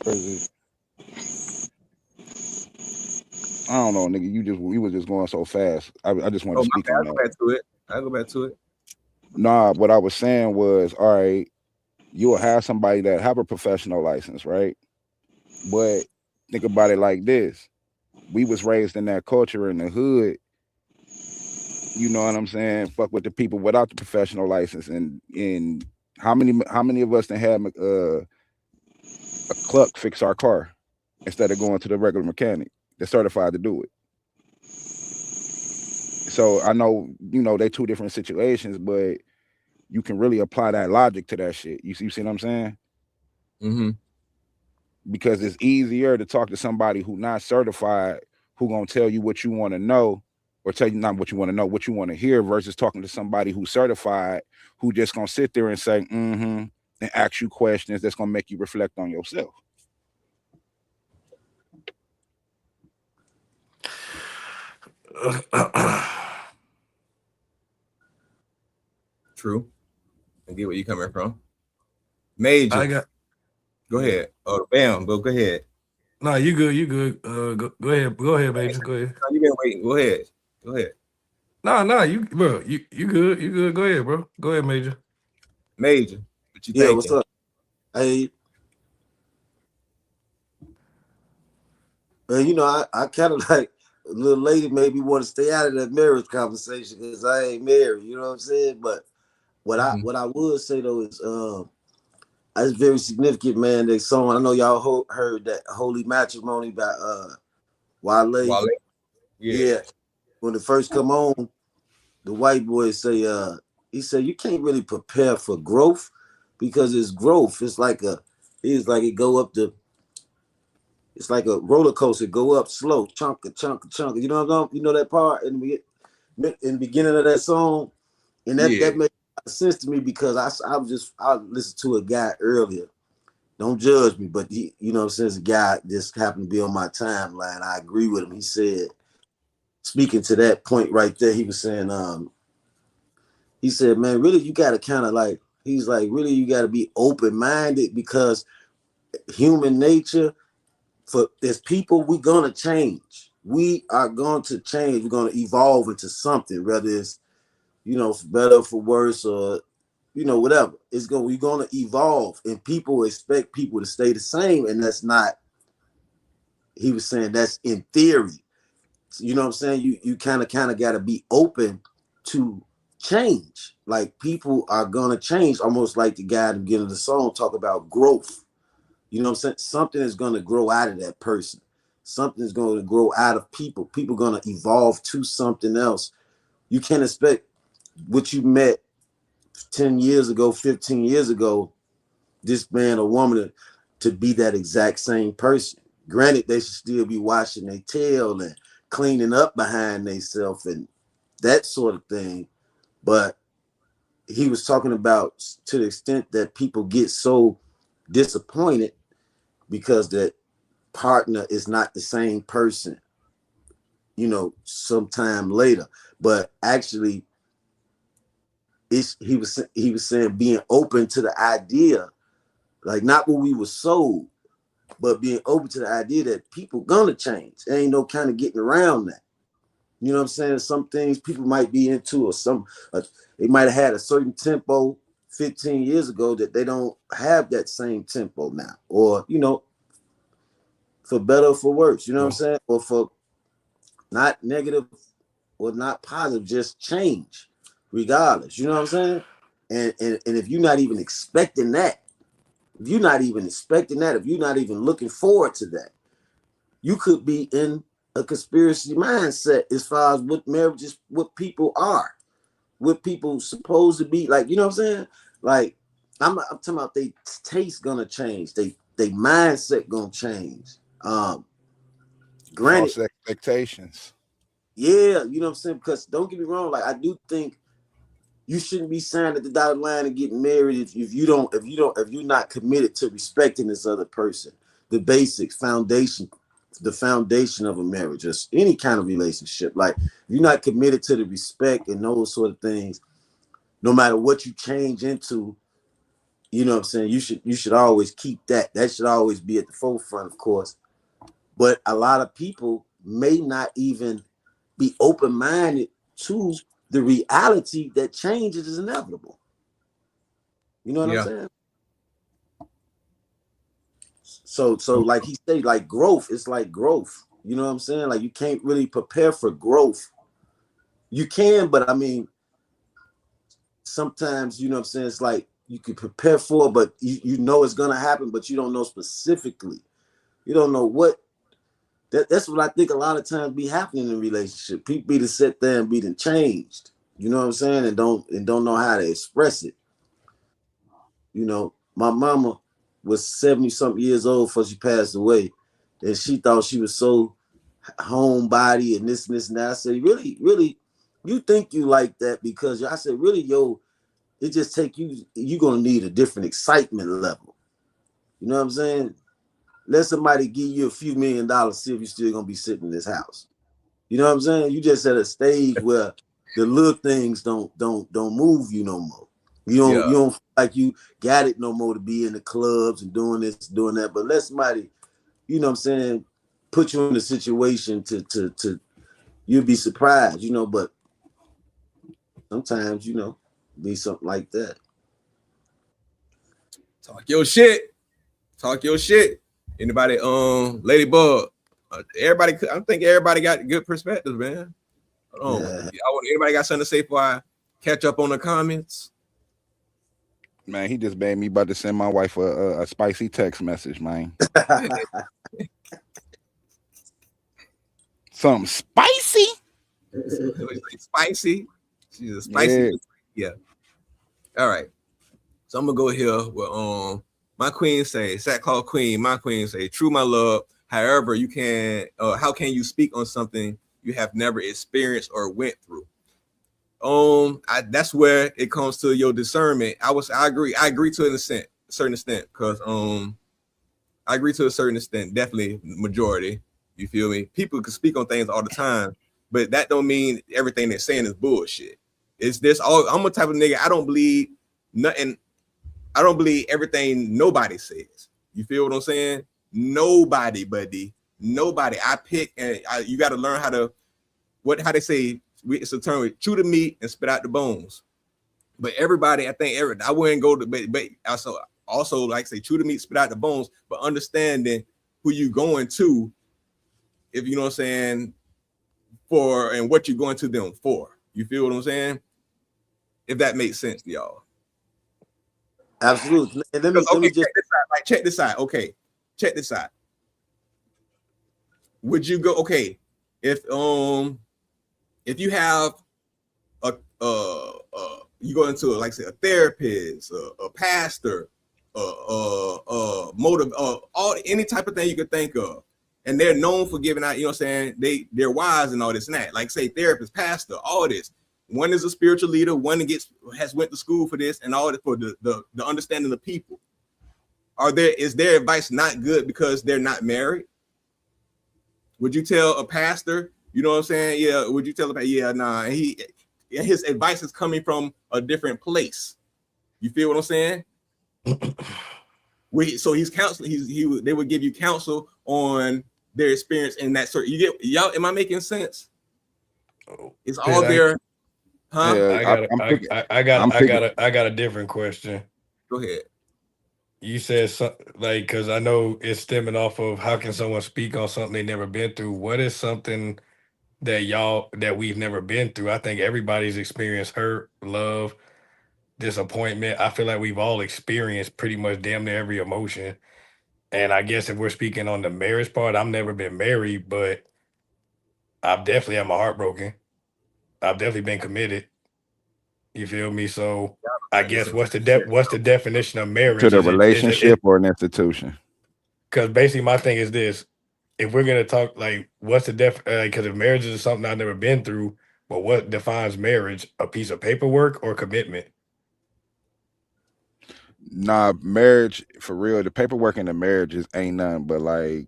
Where is it? I don't know, nigga. You was just going so fast. I just wanted to speak on I'll that. go back to it. I'll go back to it. Nah, what I was saying was, all right, you'll have somebody that have a professional license, right? But think about it like this: we was raised in that culture in the hood. You know what I'm saying? Fuck with the people without the professional license, and how many of us that have a cluck fix our car instead of going to the regular mechanic that's certified to do it. So I know, they two different situations, but you can really apply that logic to that shit. You see what I'm saying? Mm-hmm. Because it's easier to talk to somebody who not certified, who gonna tell you what you want to know, or tell you not what you want to know, what you want to hear, versus talking to somebody who's certified, who just gonna sit there and say, mm-hmm, and ask you questions that's gonna make you reflect on yourself. True. I get where you're coming from. Major. Go ahead. Oh, bam. Go ahead. No, you good. You good. Go ahead, Major. Go ahead. You been waiting. Go ahead. Go ahead. No, you bro. You good. You good. Go ahead, bro. Go ahead, Major. Major. What you Yeah, thinking? what's up? Hey, I kind of like a little lady made me want to stay out of that marriage conversation because I ain't married. You know what I'm saying? But what I would say though is it's very significant, man. That song, I know y'all heard that Holy Matrimony by Wale. Yeah. When it first come on, the white boy say he said you can't really prepare for growth because it's growth. It's like it go up it's like a roller coaster, go up slow, chunk. You know what I'm saying? You know that part in the beginning of that song? And that made a lot of sense to me because I listened to a guy earlier. Don't judge me, but he, since a guy just happened to be on my timeline, I agree with him. He said, speaking to that point right there, he was saying, he said, man, really, you got to kind of like, he's like, really, you got to be open-minded because human nature, as people, we're going to change. We are going to change. We're going to evolve into something, whether it's, for better, for worse, or, whatever. We're going to evolve, and people expect people to stay the same, and that's not, he was saying that's in theory. You know what I'm saying? You kind of got to be open to change. Like people are gonna change, almost like the guy at the beginning of the song talk about growth. You know what I'm saying? Something is gonna grow out of that person. Something is going to grow out of people. People are gonna evolve to something else. You can't expect what you met 10 years ago, 15 years ago, this man or woman to be that exact same person. Granted, they should still be washing their tail and cleaning up behind themselves and that sort of thing. But he was talking about to the extent that people get so disappointed because that partner is not the same person, sometime later. But actually, he was saying being open to the idea, like not what we were sold, but being open to the idea that people gonna change. There ain't no kind of getting around that. You know what I'm saying? Some things people might be into, or they might have had a certain tempo 15 years ago that they don't have that same tempo now, or for better or for worse. You know what I'm saying? Or for not negative or not positive, just change, regardless. You know what I'm saying? And if you're not even expecting that, if you're not even looking forward to that, you could be in a conspiracy mindset as far as what marriages, what people are, what people supposed to be. Like, you know what I'm saying? Like, I'm talking about they taste gonna change, they mindset gonna change. Granted, False expectations. yeah, you know what I'm saying? Because don't get me wrong, like I do think, you shouldn't be signed at the dotted line and getting married if you're not committed to respecting this other person. The basics, the foundation of a marriage, or any kind of relationship. Like, if you're not committed to the respect and those sort of things, no matter what you change into, you know what I'm saying, you should always keep that. That should always be at the forefront, of course. But a lot of people may not even be open-minded to the reality that change is inevitable. You know what I'm saying? So like he said, like growth, it's like growth. You know what I'm saying? Like, you can't really prepare for growth. You can, but I mean, sometimes, you know what I'm saying, it's like you can prepare for it, but you know it's gonna happen, but you don't know specifically. You don't know what. That's what I think a lot of times be happening in a relationship. People be to sit there and be changed. You know what I'm saying? And don't know how to express it. You know, my mama was 70-something years old before she passed away, and she thought she was so homebody and this and that. I said, really, you think you like that? Because I said, really, it just take you're gonna need a different excitement level. You know what I'm saying? Let somebody give you a few $1 million, see if you're still gonna be sitting in this house. You know what I'm saying? You just at a stage where the little things don't move you no more. You don't feel like you got it no more to be in the clubs and doing this, doing that. But let somebody, you know what I'm saying, put you in a situation to you'll be surprised, you know, but sometimes, you know, be something like that. Talk your shit. Talk your shit. Anybody, Ladybug? Everybody, I think everybody got good perspectives, man. Anybody got something to say before I catch up on the comments? Man, he just made me about to send my wife a spicy text message, man. Something spicy? Spicy? She's a spicy. Yeah. All right. So I'm gonna go here with my queen say, Sackcloth Queen, my queen say, true, my love. However, you can how can you speak on something you have never experienced or went through? That's where it comes to your discernment. I agree to a certain extent, because I agree to a certain extent, definitely majority. You feel me? People can speak on things all the time, but that don't mean everything they're saying is bullshit. It's this all I'm a type of nigga, I don't believe nothing. I don't believe everything nobody says. You feel what I'm saying? Nobody, buddy. Nobody. I pick, and you got to learn how they say, it's a term, chew the meat and spit out the bones. But everybody, I think, I wouldn't go to, but also like say, chew the meat, spit out the bones, but understanding who you going to, if you know what I'm saying, for, and what you're going to them for. You feel what I'm saying? If that makes sense to y'all. Absolutely. And let me just check this out. Okay, check this out. Would you go? Okay, if you have you go into like say a therapist, a pastor, motive, all any type of thing you could think of, and they're known for giving out, you know what I'm saying, they're wise and all this and that, like say therapist, pastor, all this. One is a spiritual leader, one has went to school for this, and all for the understanding of people. Is their advice not good because they're not married? Would you tell a pastor, you know what I'm saying? Yeah. Would you tell him, yeah, nah, his advice is coming from a different place. You feel what I'm saying? So he's counseling. They would give you counsel on their experience in that sort. You get y'all? Am I making sense? It's all there. Huh? Yeah, I got a different question. Go ahead. You said like, because I know it's stemming off of how can someone speak on something they've never been through. What is something that we've never been through? I think everybody's experienced hurt, love, disappointment. I feel like we've all experienced pretty much damn near every emotion. And I guess if we're speaking on the marriage part, I've never been married, but I've definitely had my heart broken. I've definitely been committed. You feel me? So I guess what's the definition of marriage? To the relationship or an institution? Because basically my thing is this: if we're gonna talk like what's the because if marriage is something I've never been through, But what defines marriage? A piece of paperwork or commitment? Nah, marriage for real. The paperwork in the marriages ain't nothing but like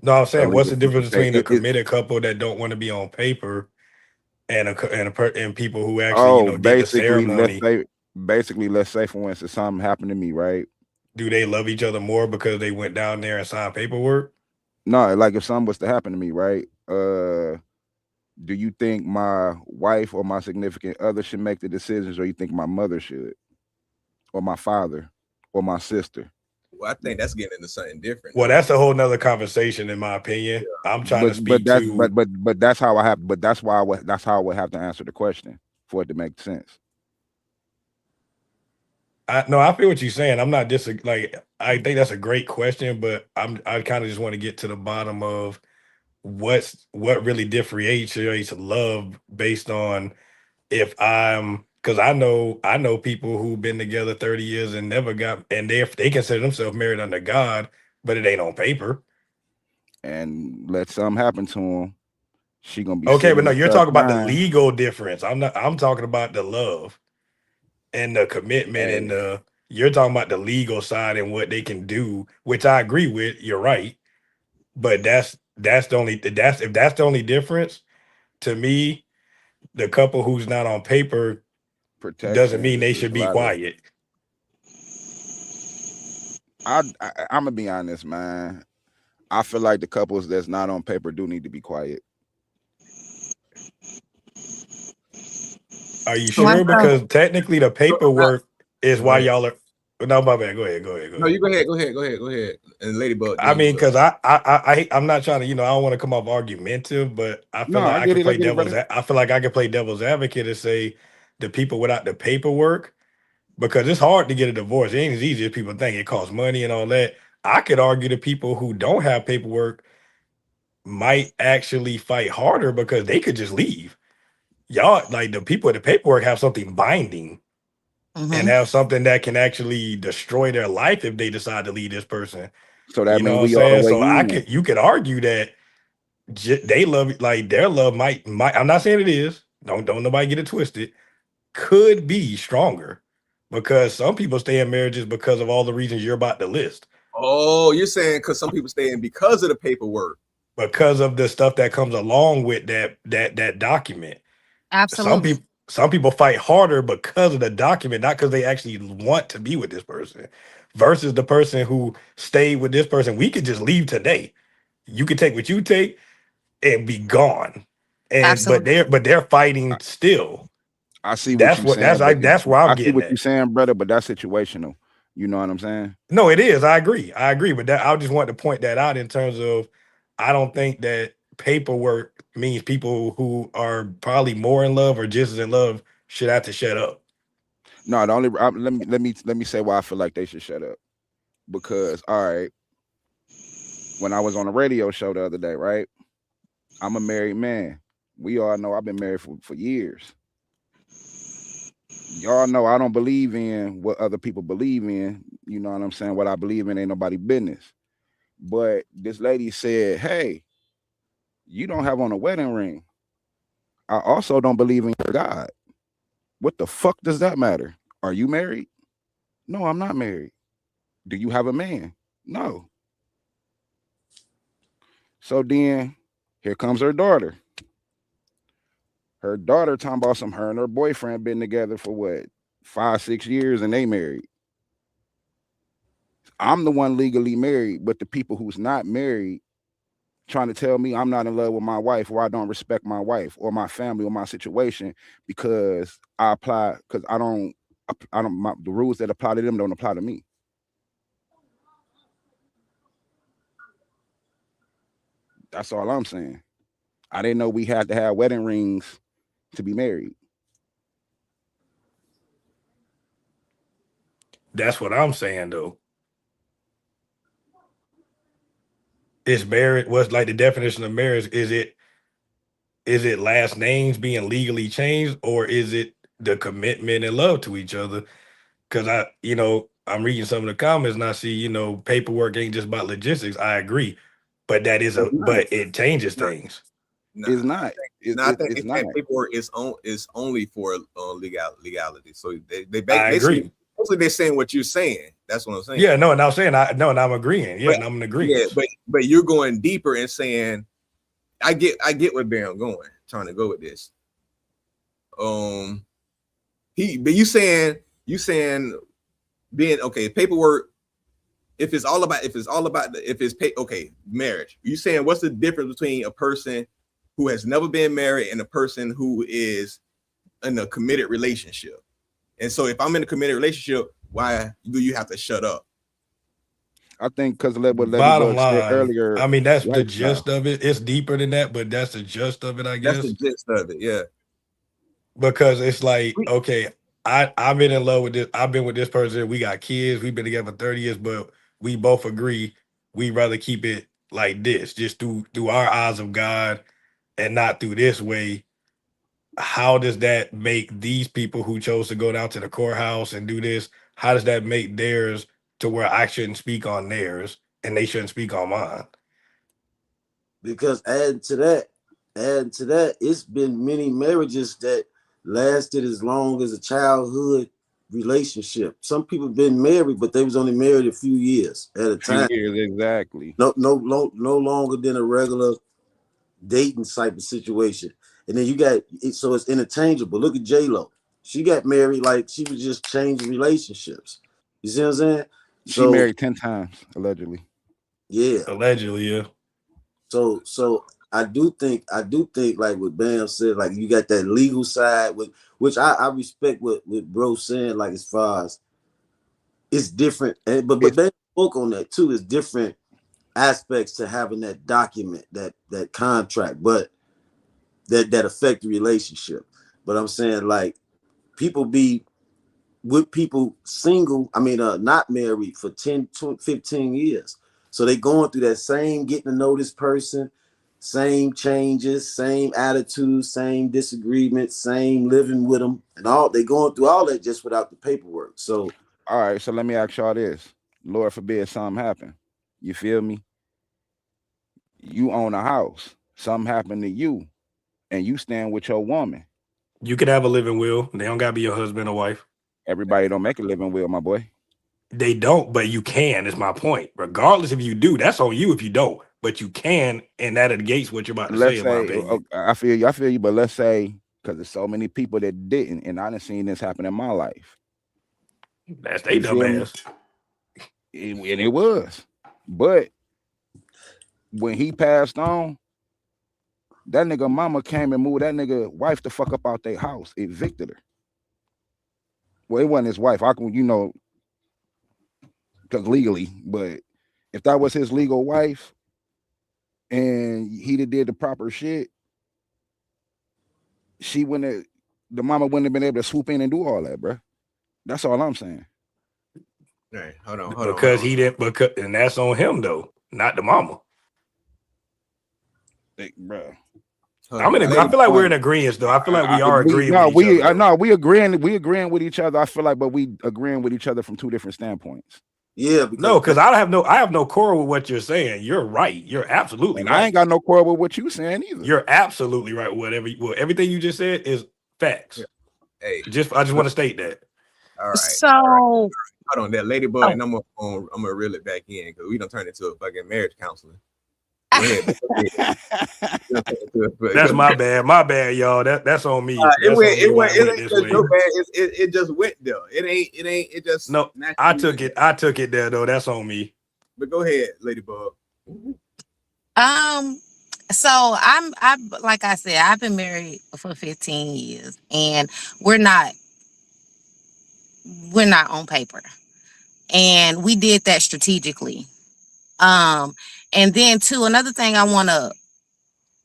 No, I'm a saying what's legal the piece difference of paper. between a committed couple that don't want to be on paper and and people who actually, Oh, did the ceremony? basically, let's say for instance, something happened to me, right? Do they love each other more because they went down there and signed paperwork? No, like if something was to happen to me, right? Do you think my wife or my significant other should make the decisions, or you think my mother should, or my father, or my sister? Well, I think that's getting into something different Well, though. that's a whole nother conversation, in my opinion. I'm trying to speak to. But that's how I have. But that's why that's how I would have to answer the question for it to make sense. No, I feel what you're saying. I'm not like I think that's a great question, but I kind of just want to get to the bottom of what really differentiates love based on if I'm because I know people who've been together 30 years and never got and they consider themselves married under God, but it ain't on paper. And let something happen to them, she gonna be Okay, sitting but in no, the you're tub talking about the crying. legal difference. I'm talking about the love and the commitment and Hey, you're talking about the legal side and what they can do, which I agree with. You're right. But that's the only that's if that's the only difference to me, the couple who's not on paper doesn't mean protection they is should a be lot of. quiet. I'm gonna be honest, man. I feel like the couples that's not on paper do need to be quiet. Are you So, sure? Myself. Because technically the so I, paperwork is go why ahead. y'all are no my bad. Go ahead, go ahead, go No, ahead. you go ahead. Go ahead. Go ahead. Go ahead. And Ladybug, I then you mean, go. because I'm not trying to, I don't want to come off argumentative, but I No, feel like I I get could it. I play get it, devil's brother. I feel like I could play devil's advocate and say the people without the paperwork, because it's hard to get a divorce. It ain't as easy as people think. It costs money and all that. I could argue the people who don't have paperwork might actually fight harder because they could just leave. Y'all, like the people with the paperwork have something binding and Hmm. have something that can actually destroy their life if they decide to leave this person. So that You know means what I'm we all the saying? way So in. you could argue that they love like their love might I'm not saying it is. Don't nobody get it twisted. Could be stronger because some people stay in marriages because of all the reasons you're about to list. Oh, you're saying because some people stay in because of the paperwork. Because of the stuff that comes along with that document. Absolutely. Some people fight harder because of the document, not because they actually want to be with this person. Versus the person who stayed with this person. We could just leave today. You could take what you take and be gone. And Absolutely. but they're fighting still. I see what you saying, That's where I I'm see getting what you at. saying, brother. But that's situational. You know what I'm saying? No, it is. I agree. I agree. But that I just want to point that out in terms of I don't think that paperwork means people who are probably more in love or just as in love should have to shut up. No, the only let me say why I feel like they should shut up. Because all right, when I was on a radio show the other day, right? I'm a married man. We all know I've been married for years. Y'all know I don't believe in what other people believe in. You know what I'm saying? What I believe in ain't nobody business. But this lady said, "Hey, you don't have on a wedding ring. I also don't believe in your God. What the fuck does that matter? Are you married? No, I'm not married. Do you have a man? No. So then here comes her daughter. Her daughter talking about some her and her boyfriend been together for what 5, 6 years and they married. I'm the one legally married, but the people who's not married trying to tell me I'm not in love with my wife or I don't respect my wife or my family or my situation because I don't the rules that apply to them don't apply to me. That's all I'm saying. I didn't know we had to have wedding rings to be married. That's what I'm saying though. Is marriage what's like the definition of marriage? Is it last names being legally changed or is it the commitment and love to each other? Because I'm reading some of the comments and I see, paperwork ain't just about logistics. I agree. But It's not. but it changes Nah, things. nah. It's not. No, I think it's if not. that paperwork is only for legality. So they I agree. mostly they're saying what you're saying. That's what I'm saying. Yeah, no, and I'm agreeing. Yeah, But, and I'm in agreement. Yeah, but you're going deeper and saying, I get where Bam going, trying to go with this. But you saying being okay, paperwork. If it's marriage. You saying what's the difference between a person who has never been married and a person who is in a committed relationship? And so if I'm in a committed relationship, why do you have to shut up? I think because what Bottom Ladybug said line, earlier. I mean, that's the lifestyle. gist of it. It's deeper than that, but that's the gist of it, I That's guess. the gist of it, yeah. Because it's like, okay, I've been in love with this. I've been with this person. We got kids. We've been together for 30 years, but we both agree we'd rather keep it like this, just through our eyes of God and not through this way. How does that make these people who chose to go down to the courthouse and do this? How does that make theirs to where I shouldn't speak on theirs and they shouldn't speak on mine? Because adding to that, it's been many marriages that lasted as long as a childhood relationship. Some people been married, but they was only married a few years at a Few time. years exactly. No longer than a regular dating type of situation. And then you got it, so it's interchangeable. Look at J-Lo. She got married like she was just changing relationships. You see what I'm saying? She married 10 times allegedly. Yeah. Allegedly, yeah. So I do think like what Bam said, like you got that legal side with which I respect what bro saying, like as far as it's different. But Bam spoke on that too. It's different aspects to having that document, that contract, but that affect the relationship. But I'm saying like people be with people single, not married for 10, 15 years. So they going through that same getting to know this person, same changes, same attitudes, same disagreements, same living with them, and all they going through all that just without the paperwork. So all right, so let me ask y'all this. Lord forbid something happen. You feel me? You own a house. Something happened to you, and you stand with your woman. You can have a living will. They don't gotta be your husband or wife. Everybody don't make a living will, my boy. They don't, but you can, is my point. Regardless if you do, that's on you if you don't. But you can, and that negates what you're about to Let's say, in my say, opinion. I feel you, but let's say, because there's so many people that didn't, and I done seen this happen in my life. That's they dumbass. And it was. But when he passed on, that nigga mama came and moved that nigga wife the fuck up out their house, evicted her. Well, it wasn't his wife. I can, because legally, but if that was his legal wife and he did the proper shit, the mama wouldn't have been able to swoop in and do all that, bro. That's all I'm saying. All right, hold on. He didn't, and that's on him though, not the mama. Bro. I feel like we're in agreement though. I feel like we are agreeing with each other. No, we agreeing with each other. I feel like, but we agreeing with each other from two different standpoints. Yeah, because I have no quarrel with what you're saying. You're right. You're absolutely right. I ain't got no quarrel with what you saying either. You're absolutely right. Everything you just said is facts. Yeah. Hey, I just want to state that. All right. So hold on, that ladybug, and I'm gonna reel it back in because we don't turn into a fucking marriage counselor. Go ahead. That's my bad. My bad, y'all. That's on me. It just went there. It just no. I took it there though. That's on me. But go ahead, ladybug. So I like I said, I've been married for 15 years, and we're not on paper, and we did that strategically. And then too, another thing I want to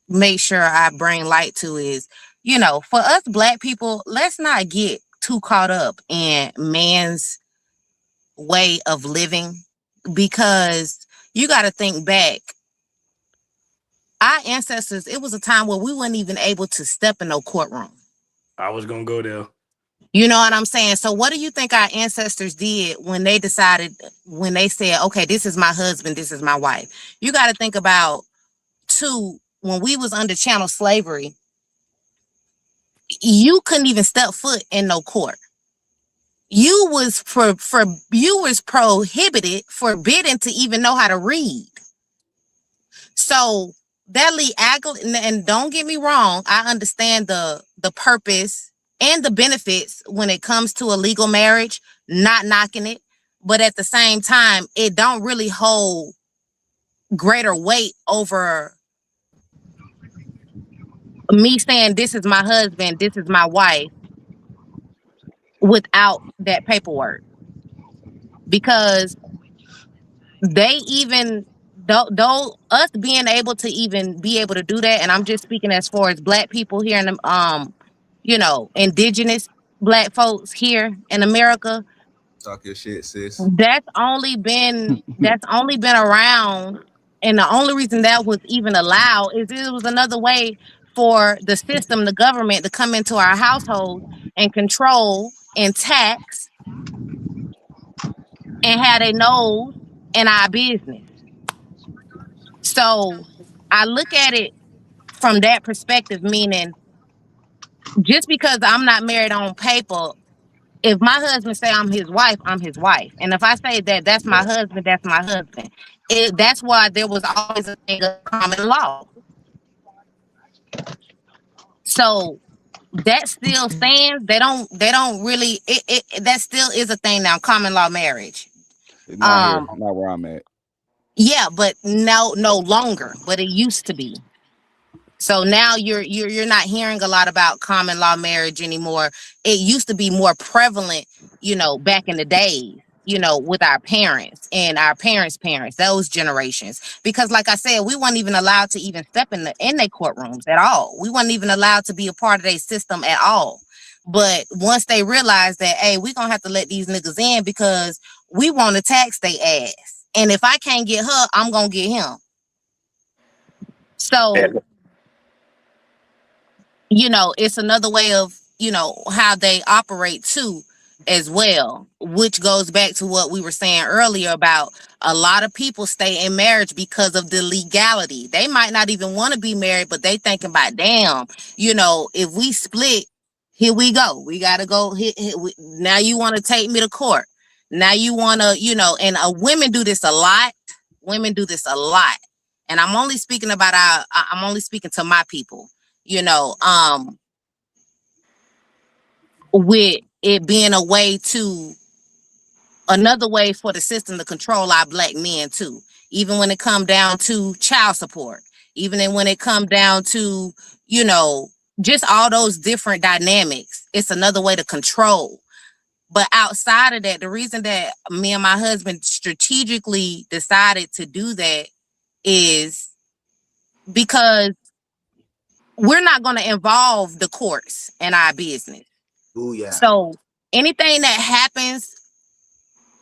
make sure I bring light to is, for us Black people, let's not get too caught up in man's way of living, because you got to think back. Our ancestors, it was a time where we weren't even able to step in no courtroom. I was gonna go there. You know what I'm saying? So what do you think our ancestors did when they said, okay, this is my husband, this is my wife? You got to think about too, when we was under chattel slavery, you couldn't even step foot in no court. You was forbidden to even know how to read. So that and don't get me wrong, I understand the purpose and the benefits when it comes to a legal marriage, not knocking it, but at the same time, it don't really hold greater weight over me saying this is my husband, this is my wife, without that paperwork. Because they even though us being able to even be able to do that, and I'm just speaking as far as Black people here in the indigenous Black folks here in America, Talk your shit, sis. that's only been around, and the only reason that was even allowed is it was another way for the system, the government, to come into our household and control and tax and have their nose in our business. So I look at it from that perspective, meaning just because I'm not married on paper, if my husband say I'm his wife, I'm his wife. And if I say that that's my husband, that's my husband. That's why there was always a thing of common law. So that still stands. They don't really that still is a thing now, common law marriage. It's not here, not where I'm at. Yeah, but no longer, but it used to be. So now you're not hearing a lot about common law marriage anymore. It used to be more prevalent, back in the days, with our parents and our parents' parents, those generations. Because like I said, we weren't even allowed to even step in their courtrooms at all. We weren't even allowed to be a part of their system at all. But once they realized that, hey, we're gonna have to let these niggas in because we want to tax their ass. And if I can't get her, I'm gonna get him. So it's another way of, how they operate too, as well, which goes back to what we were saying earlier about a lot of people stay in marriage because of the legality. They might not even want to be married, but they thinking about, damn, if we split, here we go. We got to go. Now you want to take me to court. Now you want to, and women do this a lot. Women do this a lot. And I'm only speaking to my people. With it being another way for the system to control our Black men too. Even when it come down to child support, even when it come down to, just all those different dynamics, it's another way to control. But outside of that, the reason that me and my husband strategically decided to do that is because we're not going to involve the courts in our business. Ooh, yeah. So anything that happens,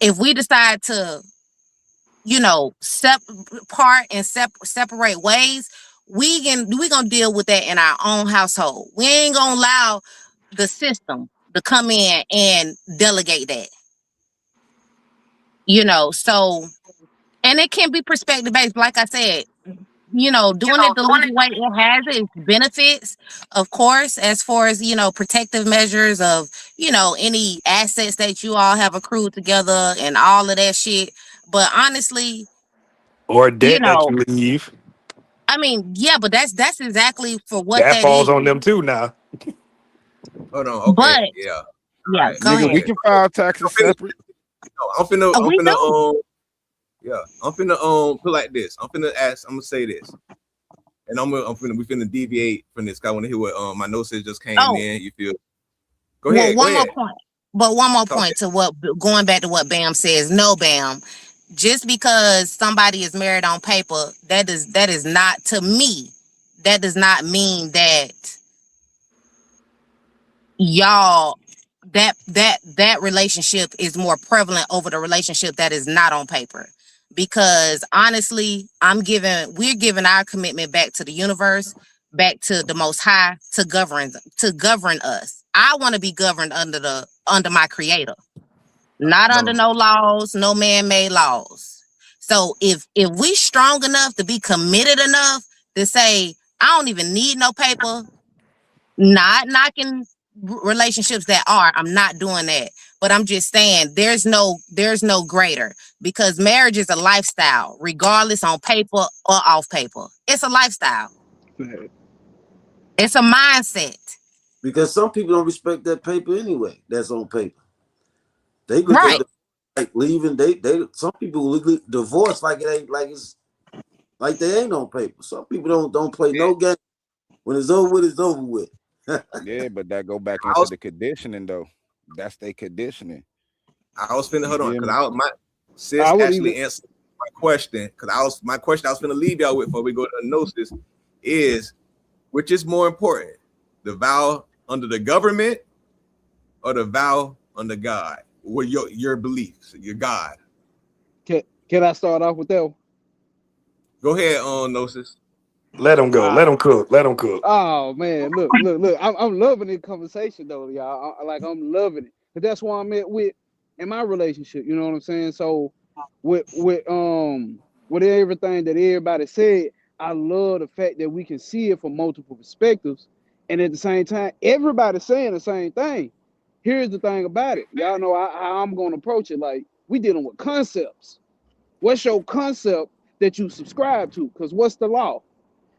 if we decide to, separate ways, we gonna deal with that in our own household. We ain't gonna allow the system to come in and delegate that. So, and it can be perspective based, like I said. Doing it the legal way, it has its benefits, of course, as far as, protective measures of, any assets that you all have accrued together and all of that shit. But honestly, or debt that you leave. I mean, yeah, but that's exactly for what That that falls is. on them too now. Hold on. Okay. But Yeah. yeah, Right. go Nigga, ahead. we can file taxes separate. I'm finna We put like this. I'm gonna say this. And we finna deviate from this. I want to hear what my notes just came in. You feel? Go ahead. One more point to what, going back to what Bam says. No, Bam. Just because somebody is married on paper, that is not, to me, that does not mean that y'all that relationship is more prevalent over the relationship that is not on paper. Because honestly, we're giving our commitment back to the universe, back to the Most High, to govern us. I want to be governed under my Creator, not under no laws, no man-made laws. So if we strong enough to be committed enough to say, I don't even need no paper, Not knocking relationships that are. I'm not doing that. But I'm just saying there's no greater, because marriage is a lifestyle, regardless on paper or off paper. It's a lifestyle. It's a mindset. Because some people don't respect that paper anyway. That's on paper. They look at Right. the like leaving. They some people look divorce like it ain't like it's like they ain't on paper. Some people don't play no game. When it's over with, it's over with. Yeah, but that go back I into was, the conditioning though. That's their conditioning. I was finna You hold on feel because me? my I sis would actually even. answered my question because my question I was finna leave y'all with before we go to the gnosis is which is more important, the vow under the government or the vow under God? What your beliefs, your God? Can I start off with that one? Go ahead on gnosis. Let them go. Let Ah, them cook. Let them cook. oh man, look. I'm loving this conversation though, y'all. I'm loving it. Cause that's why I'm at with in my relationship. You know what I'm saying? So with everything that everybody said, I love the fact that we can see it from multiple perspectives, and at the same time, everybody's saying the same thing. Here's the thing about it. Y'all know how I'm gonna approach it. Like we dealing with concepts. What's your concept that you subscribe to? Because what's the law?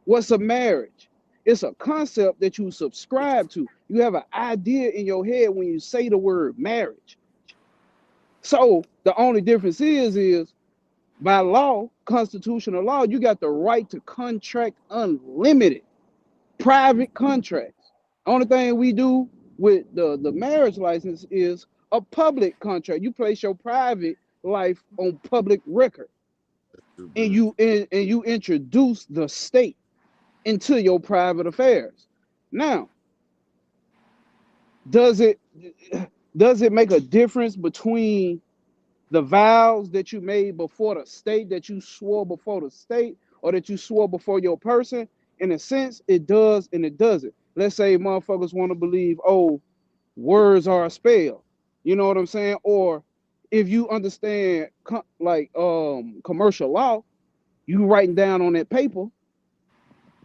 What's a marriage? It's a concept that you subscribe to. You have an idea in your head when you say the word marriage. So the only difference is by law, constitutional law, you got the right to contract unlimited private contracts. Only thing we do with the marriage license is a public contract. You place your private life on public record, and you introduce the state into your private affairs. Now, does it does it make a difference between the vows that you made before the state, that you swore before the state, or that you swore before your person? In a sense, it does and it doesn't. Let's say motherfuckers want to believe, oh, words are a spell. You know what I'm saying? Or if you understand commercial law, you writing down on that paper,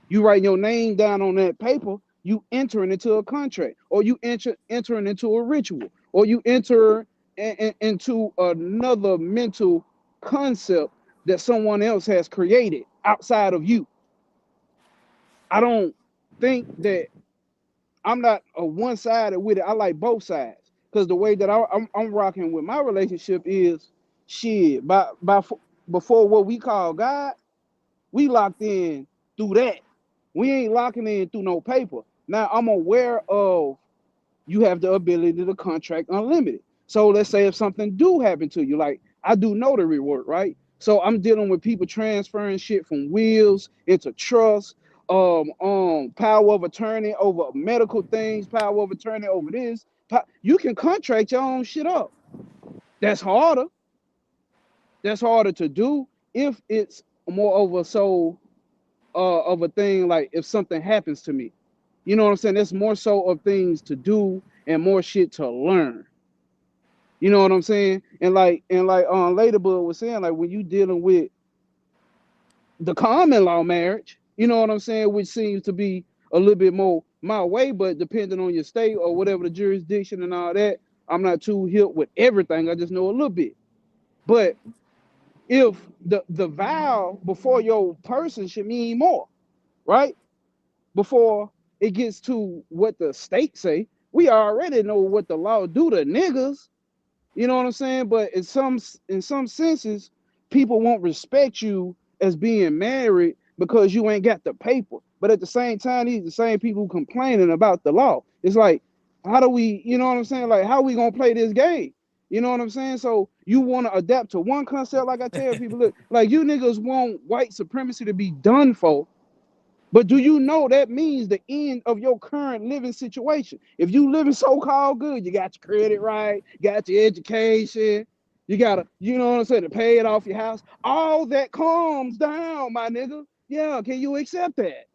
you write your name down on that paper, you entering into a contract, or you entering into a ritual, or you enter into another mental concept that someone else has created outside of you. I don't think that I'm not a one-sided with it. I like both sides because the way that I'm rocking with my relationship is shit. Before what we call God, we locked in through that. We ain't locking in through no paper. Now I'm aware of you have the ability to contract unlimited. So let's say if something do happen to you, like I do notary work, right? So I'm dealing with people transferring shit from wills into trust, power of attorney over medical things, power of attorney over this. You can contract your own shit up. That's harder. That's harder to do if it's more over so of a thing like if something happens to me. You know what I'm saying? There's more so of things to do and more shit to learn. You know what I'm saying? And like Ladybug was saying, like when you dealing with the common law marriage, you know what I'm saying, which seems to be a little bit more my way, but depending on your state or whatever the jurisdiction and all that, I'm not too hip with everything. I just know a little bit. But if the vow before your person should mean more, right? Before it gets to what the state say, we already know what the law do to niggas. You know what I'm saying? But in some senses, people won't respect you as being married because you ain't got the paper. But at the same time, these the same people complaining about the law. It's like, how do we, you know what I'm saying? Like, how we gonna play this game? You know what I'm saying? So you want to adapt to one concept, like I tell people, look, like you niggas want white supremacy to be done for, but do you know that means the end of your current living situation? If you living so-called good, you got your credit right, got your education, you gotta, you know what I'm saying, to pay it off your house. All that calms down, my nigga. Yeah, can you accept that?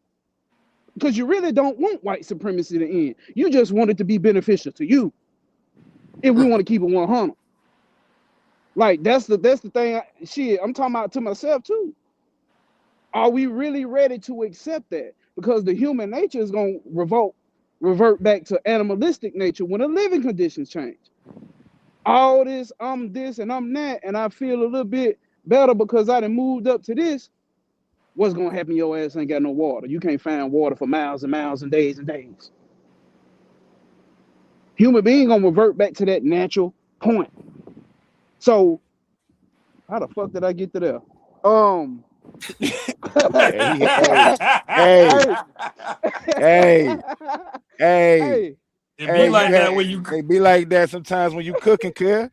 Because you really don't want white supremacy to end. You just want it to be beneficial to you. If we want to keep it 100, like that's the thing. Shit, I'm talking about to myself too. Are we really ready to accept that? Because the human nature is gonna revolt revert back to animalistic nature when the living conditions change. All this, I'm this and I'm that, and I feel a little bit better because I done moved up to this. What's gonna happen? Your ass ain't got no water. You can't find water for miles and miles and days and days. Human being gonna revert back to that natural point. So how the fuck did I get to there? Hey, Hey, It be like that when you. They be like that sometimes when you cooking, cuz.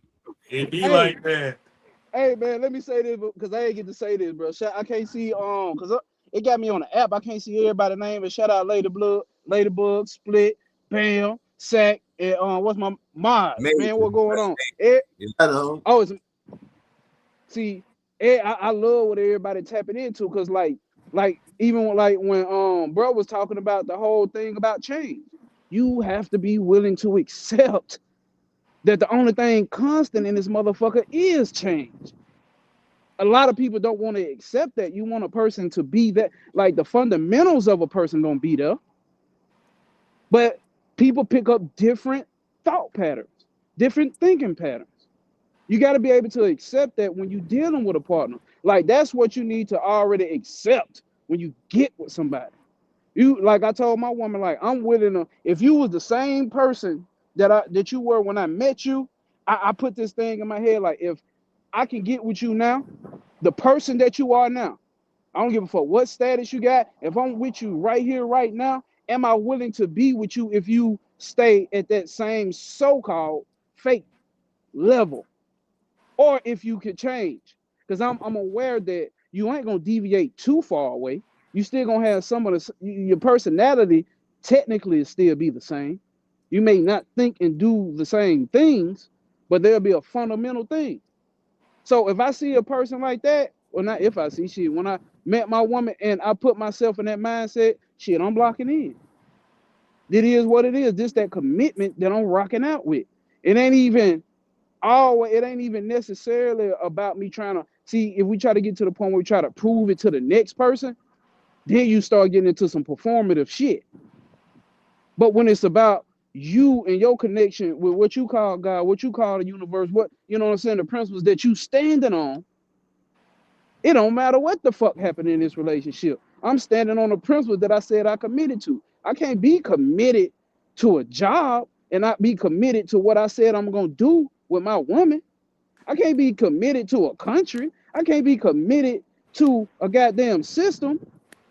It be like that. Hey man, let me say this because I ain't get to say this, bro. I can't see because it got me on the app. I can't see everybody's name. And shout out Ladybug, Split, Bam, Sack, and what's my mod? Man, what going on? It's see, I love what everybody tapping into because like even like when bro was talking about the whole thing about change, you have to be willing to accept that the only thing constant in this motherfucker is change. A lot of people don't want to accept that. You want a person to be that, like the fundamentals of a person gonna be there, but people pick up different thought patterns, different thinking patterns. You got to be able to accept that when you're dealing with a partner. Like that's what you need to already accept when you get with somebody. You like I told my woman, like I'm willing to. If you was the same person that you were when I met you, I put this thing in my head like if I can get with you now, the person that you are now, I don't give a fuck what status you got. If I'm with you right here, right now, am I willing to be with you if you stay at that same so-called fake level? Or if you could change. Because I'm aware that you ain't gonna deviate too far away. You still gonna have some of your personality technically still be the same. You may not think and do the same things, but there'll be a fundamental thing. So if I see a person like that, or not if I see shit, when I met my woman and I put myself in that mindset, shit, I'm blocking in. It is what it is. This that commitment that I'm rocking out with. It ain't even necessarily about me trying to see if we try to get to the point where we try to prove it to the next person, then you start getting into some performative shit. But when it's about you and your connection with what you call God, what you call the universe, what you know what I'm saying, the principles that you standing on, it don't matter what the fuck happened in this relationship. I'm standing on the principles that I said I committed to. I can't be committed to a job and not be committed to what I said I'm gonna do with my woman. I can't be committed to a country. I can't be committed to a goddamn system.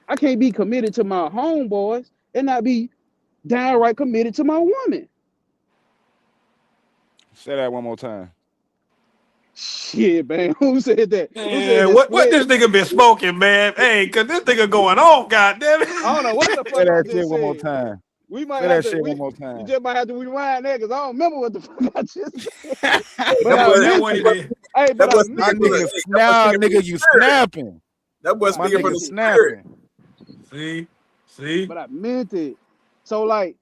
I can't be committed to my homeboys and not be downright committed to my woman. Say that one more time. Shit, man. Who said that? Man, Who said that? what this nigga been smoking, man? Hey, cause this nigga going off, goddamn it. I don't know what the Say fuck I that just shit said. one more time. We might Say have that to. shit one more time. You just might have to rewind that because I don't remember what the fuck I just said. That But I boy, meant wasn't it. even. Hey, but that I boy My meant speaking from it. nigga, the, now nigga, you snapping. that boy But I speaking from meant the Nigga it. spirit. snapping. See. But I meant it. So like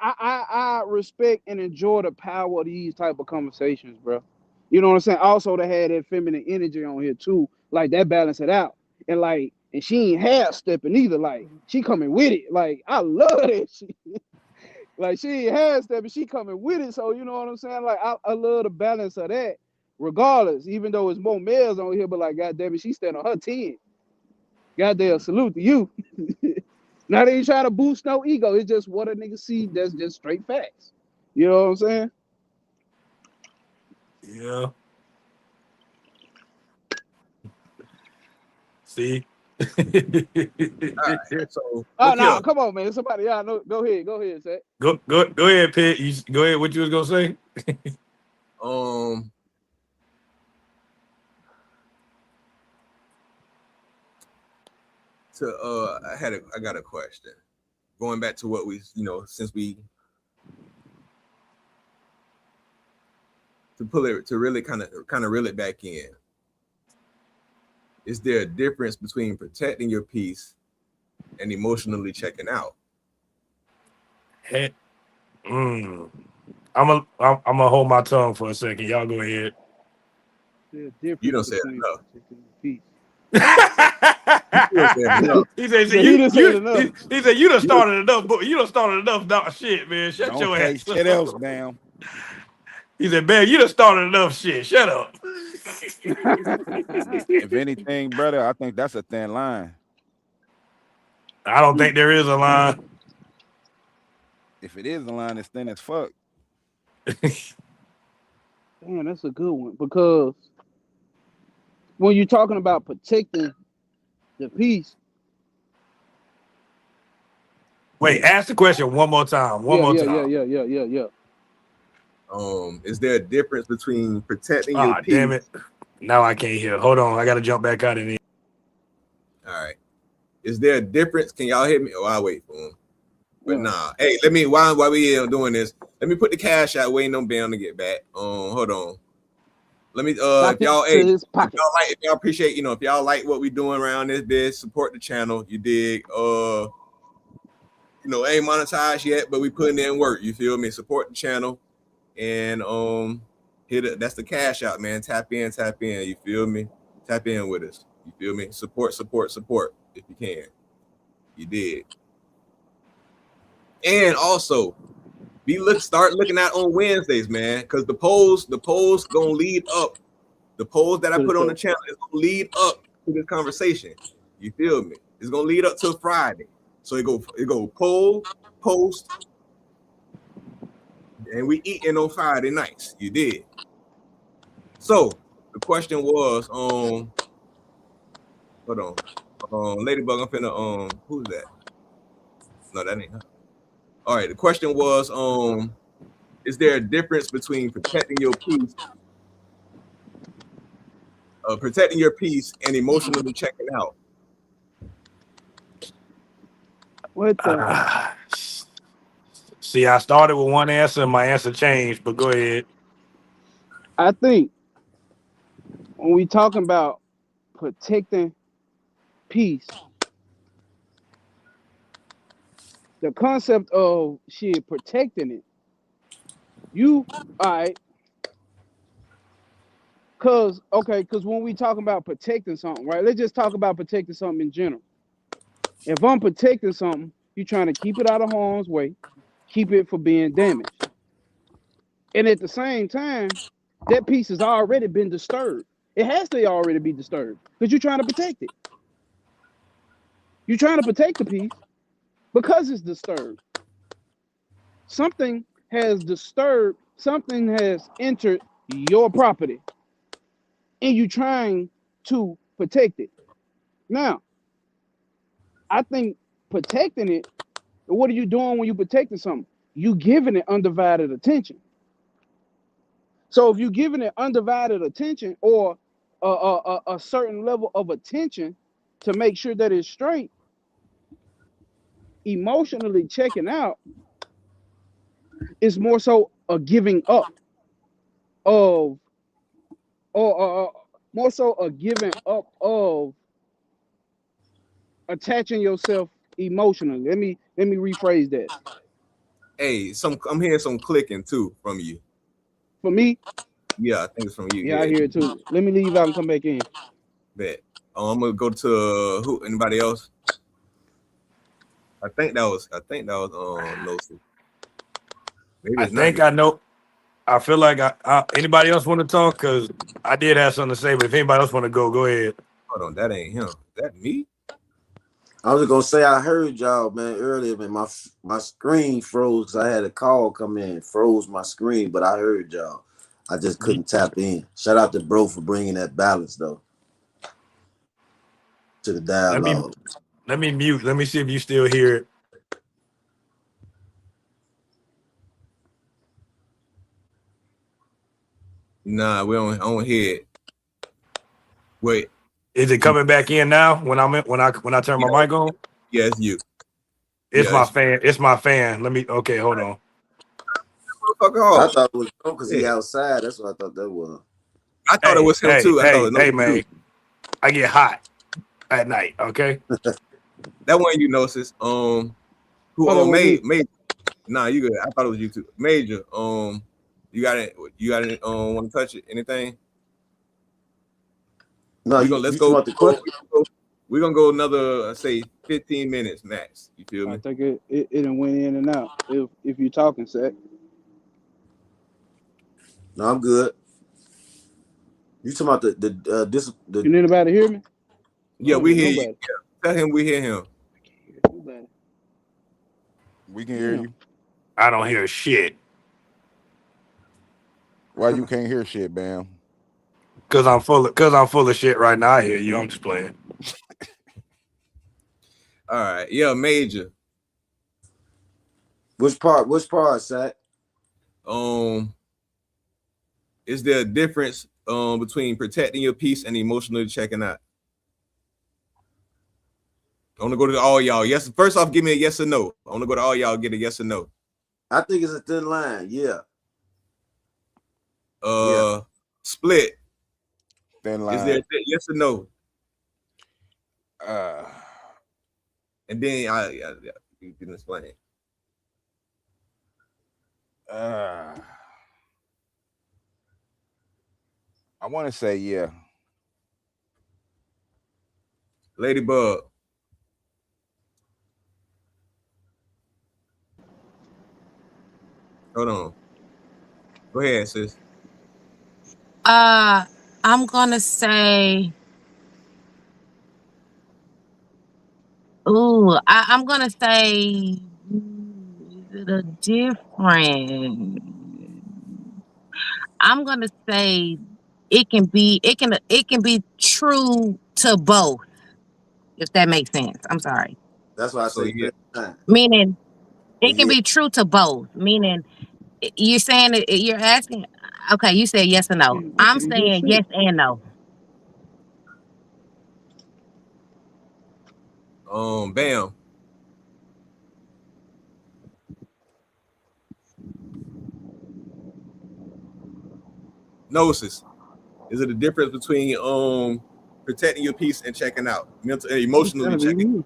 I respect and enjoy the power of these type of conversations, bro. You know what I'm saying? Also, to have that feminine energy on here too, like that balance it out, and she ain't half stepping either. Like she coming with it. Like I love that shit. Like she ain't half stepping, she coming with it. So you know what I'm saying? Like I love the balance of that, regardless. Even though it's more males on here, but like goddamn it, she stand on her 10. Goddamn salute to you. Not even trying to boost no ego. It's just what a nigga see. That's just straight facts. You know what I'm saying? Yeah. All See. right. So Oh look no, here. come on, man. Somebody, y'all know. Go ahead, Zach. Go ahead, Pitt. You go ahead. What you was gonna say? Um, I got a question. Going back to what we, since we to really kind of reel it back in. Is there a difference between protecting your peace and emotionally checking out? Hey, I'm gonna hold my tongue for a second. Y'all go ahead. There's a You difference don't say between enough. protecting your peace. still saying enough. He said, So he didn't say it enough. he said, you done started enough, you done started enough shit, man. Shut Don't your take ass shit else up. down. He said, man, you done started enough shit. Shut up. If anything, brother, I think that's a thin line. I don't think there is a line. If it is a line, it's thin as fuck. Damn, that's a good one because when you're talking about protecting the peace, Wait, ask the question one more time. One more time. Yeah. Is there a difference between protecting your Ah, peace? damn it. Now I can't hear. Hold on. I got to jump back out of here. All right. Is there a difference? Can y'all hear me? Oh, I'll wait for him. But Yeah. nah. Hey, let me while we doing this, let me put the cash out waiting on Ben to get back. Hold on. Let me if y'all if y'all appreciate, if y'all like what we doing around this, support the channel. You dig? Ain't monetized yet, but we putting in work. You feel me? Support the channel and hit it. That's the cash out, man. Tap in. You feel me? Tap in with us. You feel me? Support if you can. You did. And also, start looking at on Wednesdays, man, because the polls gonna lead up. The polls that I put on the channel is gonna lead up to this conversation. You feel me? It's gonna lead up till Friday. So it go poll, post, and we eating on Friday nights. You did. So the question was, hold on, Ladybug, I'm finna, who's that? No, that ain't her. All right, the question was, is there a difference between protecting your peace and emotionally checking out? What the? See, I started with one answer and my answer changed, but go ahead. I think when we talking about protecting peace, the concept of shit protecting it, all right, cause when we talking about protecting something, right? Let's just talk about protecting something in general. If I'm protecting something, you're trying to keep it out of harm's way, keep it from being damaged. And at the same time, that piece has already been disturbed. It has to already be disturbed because you're trying to protect it. You're trying to protect the piece because it's disturbed. Something has disturbed, something has entered your property, and you're trying to protect it. Now, I think protecting it, what are you doing when you're protecting something? You giving it undivided attention. So if you're giving it undivided attention or a certain level of attention to make sure that it's straight, emotionally checking out is more so a giving up of, or more so a giving up of attaching yourself emotionally. Let me rephrase that. Hey, I'm hearing some clicking too from you. For me, yeah, I think it's from you. Yeah, I hear it too. Let me leave out and come back in. Bet. I'm gonna go to who? Anybody else? I think that was Nosi. I think I know. I feel like anybody else want to talk? Because I did have something to say, but if anybody else want to go ahead. Hold on, that ain't him. Is that me? I was gonna say I heard y'all, man, earlier, man. My screen froze because I had a call come in, froze my screen, but I heard y'all. I just couldn't tap in. Shout out to bro for bringing that balance though to the dialogue. Let me mute. Let me see if you still hear it. Nah, I don't hear it. Wait. Is it coming back in now when I turn my mic on? Yeah, it's you. It's my fan. It's my fan. Okay, hold on. I thought it was because he outside. That's what I thought that was. I thought it was him too. I thought it was man. I get hot at night. Okay. That one you Gnosis. Who made? Nah, you good. I thought it was you too. Major. You got it. Want to touch it? Anything? No, let's go. We're gonna go another say 15 minutes max. You feel I me? think it done went in and out. If you talking, Zach. No, I'm good. You talking about the Can anybody hear me? I Yeah, don't we hear hear you. nobody. Tell him we hear him. I can't hear nobody. We can hear Damn. you. I don't hear shit. Why you can't hear shit, Bam? Cause I'm full of shit right now. I hear you. I'm just playing. All right, yeah, Major. which part, Zach? Is there a difference between protecting your peace and emotionally checking out? I want to go to all y'all. Yes, first off, give me a yes or no. I want to go to all y'all. Get a yes or no. I think it's a thin line. Yeah. Yeah. Split. Thin Is there line. a yes or no? Uh, And then you can explain. I want to say yeah. Ladybug. Hold on. Go ahead, sis. I'm gonna say, I'm gonna say, is it a different? I'm gonna say it can be true to both, if that makes sense. I'm sorry. That's why I So say yeah. thin line. Meaning But it can yeah, be true to both. Meaning you're saying you're asking. Okay, you said yes or no. Damn, I I'm can't hear saying shit. yes and no. Bam. Gnosis. Is it a difference between protecting your peace and checking out? Mental It's emotionally gotta be checking. me.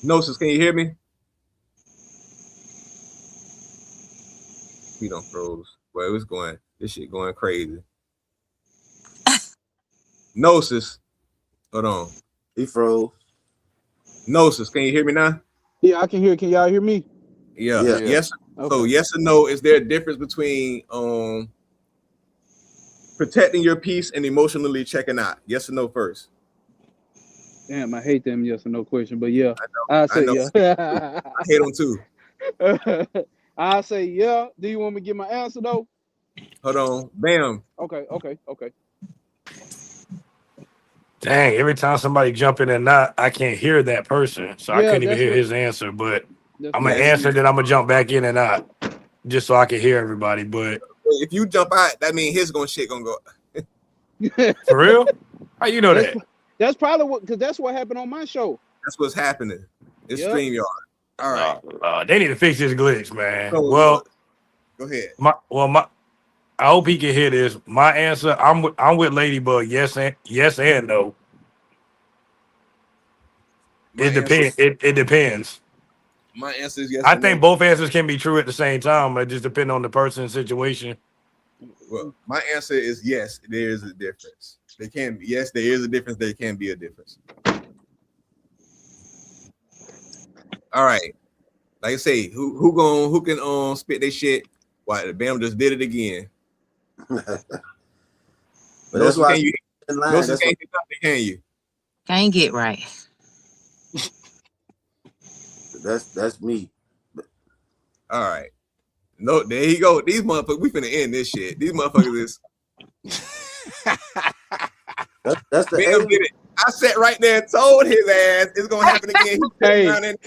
Gnosis, can you hear me? He don't froze. Well, it was going. This shit going crazy. Gnosis. Hold on. he froze. Gnosis, can you hear me now? Yeah, I can hear. Can y'all hear me? Yeah. Yeah. Yeah. Yes. So Okay. yes or no, is there a difference between protecting your peace and emotionally checking out? Yes or no first. Damn, I hate them yes or no question, but yeah, I I say know. yeah. I hate them too. I say yeah. Do you want me to get my answer though? Hold on. Bam. Okay. Dang, every time somebody jump in and not, I can't hear that person. So I Yeah, couldn't even hear his answer. But that's I'm what gonna happened to answer, me. then I'm gonna jump back in and out just so I can hear everybody. But If you jump out, that means his shit gonna go. for real? How you know that's that? that's probably what, because that's what happened on my show. That's what's happening. It's Yep. StreamYard. All right. They need to fix this glitch, man. So Well, go ahead. I hope he can hear this. My answer, I'm with Ladybug. Yes and no. My It answer. depends. It depends. My answer is yes I and no. think both answers can be true at the same time. It just depends on the person's situation. Well, my answer is yes. There is a difference. They can be. Yes, there is a difference. There can be a difference. All right. Like I say, who can spit their shit? Why the Bam just did it again. But No, that's so why I can say you? thin No, line. so That's what can you? Can't get right. that's me. All right. No, there you go. These motherfuckers, we finna end this shit. These motherfuckers is That's the Bam did it. I sat right there and told his ass it's gonna happen again. He turned Hey, around and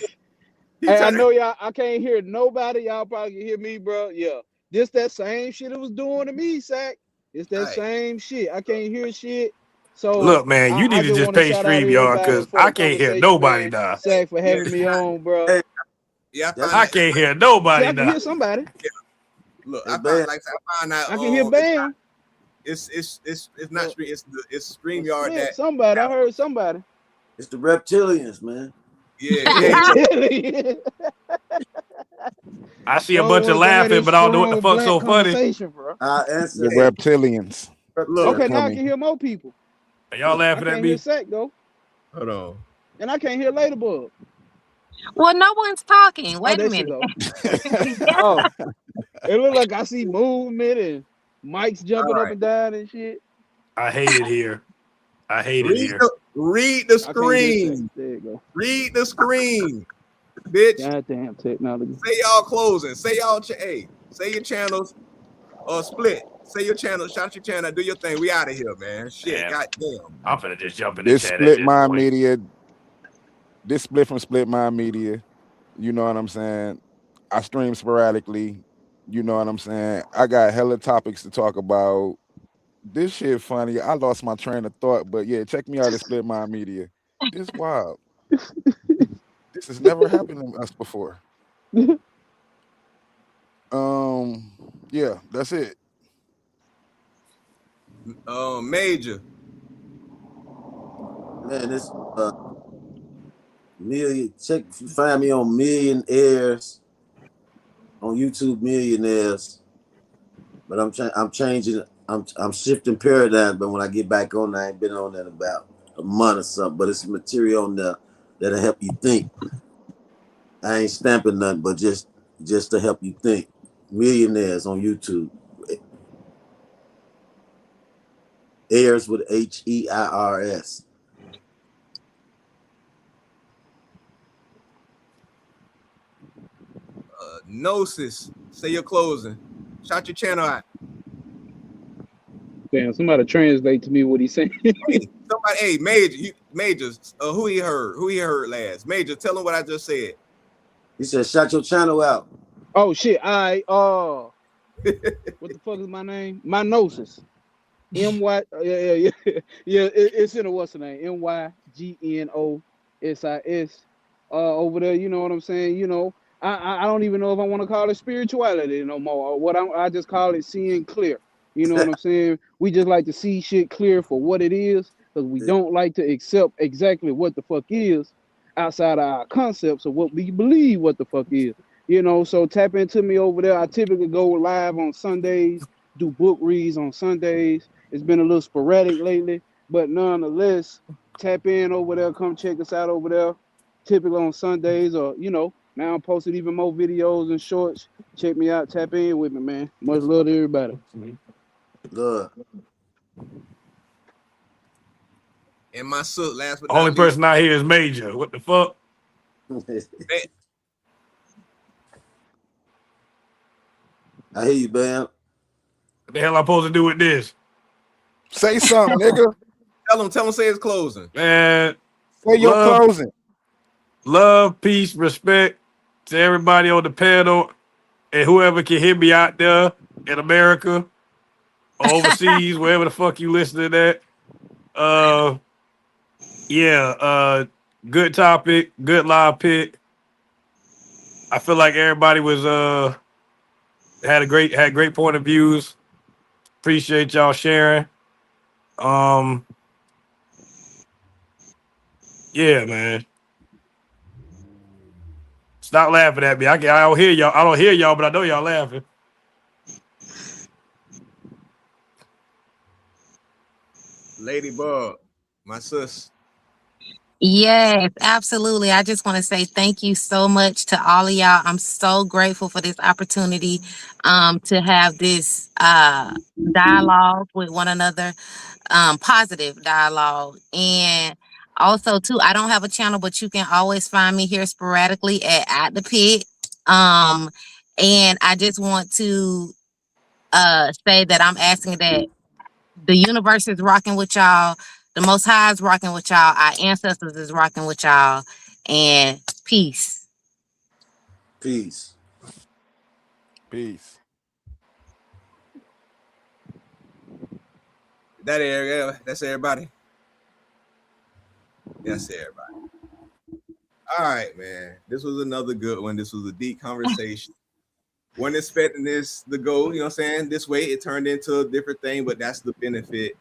he hey, I turned. know y'all. I can't hear nobody. Y'all probably can hear me, bro. Yeah, this that same shit it was doing to me, Sack. It's All that right. same shit. I can't hear shit. So Look, man, you I need to just just want to pay shout out StreamYard everybody because for I the can't hear conversation, nobody man. now. Sack for Yeah, having me on, bro. hey, yeah. I that's found I out. can't hear See, nobody I can now. hear somebody. Look, hey, man. I found out. I can hear Bam. It's not Uh, stream. It's StreamYard Split that. somebody. I heard somebody. It's the reptilians, man. Yeah, The yeah. reptilian. I see a Bro bunch of wants to have laughing, this but I don't know what the strong fuck's black so funny. conversation, bro. Our The ancestors. Hey, reptilians. look, Okay, now I coming. can hear more people. Are y'all I laughing at can't hear me? Sack though, hold on. and I can't hear Ladybug. Well, no one's talking. Oh, Wait a there she minute. go. Oh, it look like I see movement and mics jumping All up right. and down and shit. I hate it here. I hate it here. Read the I can't hear Sack. screen. There you go. Read the screen, bitch. Goddamn technology. Say y'all closing. Say y'all say your channels split. Say your channel, shout your channel, do your thing. We out of here, man. Shit, Man, goddamn. I'm finna just jump in the This chat at split this mind point. media. This split from split mind media. You know what I'm saying? I stream sporadically. You know what I'm saying? I got hella topics to talk about. This shit funny. I lost my train of thought, but yeah, check me out at Split Mind Media. It's wild. This has never happened to us before. Yeah, that's it. Major. Man, this find me on Millionaires on YouTube, Millionaires. But I'm changing. I'm shifting paradigm. But when I get back on, I ain't been on that about a month or something. But it's material on there that'll help you think. I ain't stamping nothing, but just to help you think. Millionaires on YouTube. Heirs with HEIRS. Gnosis. Say your closing. Shout your channel out. Damn, somebody translate to me what he's saying. Hey, Major, who he heard last? Major, tell him what I just said. He said, "Shut your channel out." Oh shit! What the fuck is my name? My Gnosis. MY. Yeah. It's in a what's the name? MYGNOSIS. Over there, you know what I'm saying? You know, I don't even know if I want to call it spirituality no more. I just call it seeing clear. You know what I'm saying? We just like to see shit clear for what it is, because we don't like to accept exactly what the fuck is outside of our concepts of what we believe what the fuck is. You know, so tap into me over there. I typically go live on Sundays, do book reads on Sundays. It's been a little sporadic lately, but nonetheless, tap in over there. Come check us out over there. Typically on Sundays, or you know, now I'm posting even more videos and shorts. Check me out. Tap in with me, man. Much love to everybody. Good. And my son, last but Only not least. person out here is Major. What the fuck? I hear you, man. What the hell I supposed to do with this? Say something, nigga. Tell him say his closing. Man, Say your closing. Love, peace, respect to everybody on the panel and whoever can hear me out there in America or overseas, wherever the fuck you listening at. Good topic, good live pick. I feel like everybody was had great point of views. Appreciate y'all sharing. Yeah, man. Stop laughing at me. I don't hear y'all. I don't hear y'all, but I know y'all laughing. Ladybug, my sis. Yes, absolutely. I just want to say thank you so much to all of y'all. I'm so grateful for this opportunity to have this dialogue with one another, positive dialogue. And also too, I don't have a channel, but you can always find me here sporadically at OutDaPit. And I just want to say that I'm asking that the universe is rocking with y'all. The Most High is rocking with y'all. Our ancestors is rocking with y'all. And peace. Peace. Peace. That's everybody. That's everybody. All right, man. This was another good one. This was a deep conversation. Wasn't expecting this to go, you know what I'm saying, this way. It turned into a different thing, but that's the benefit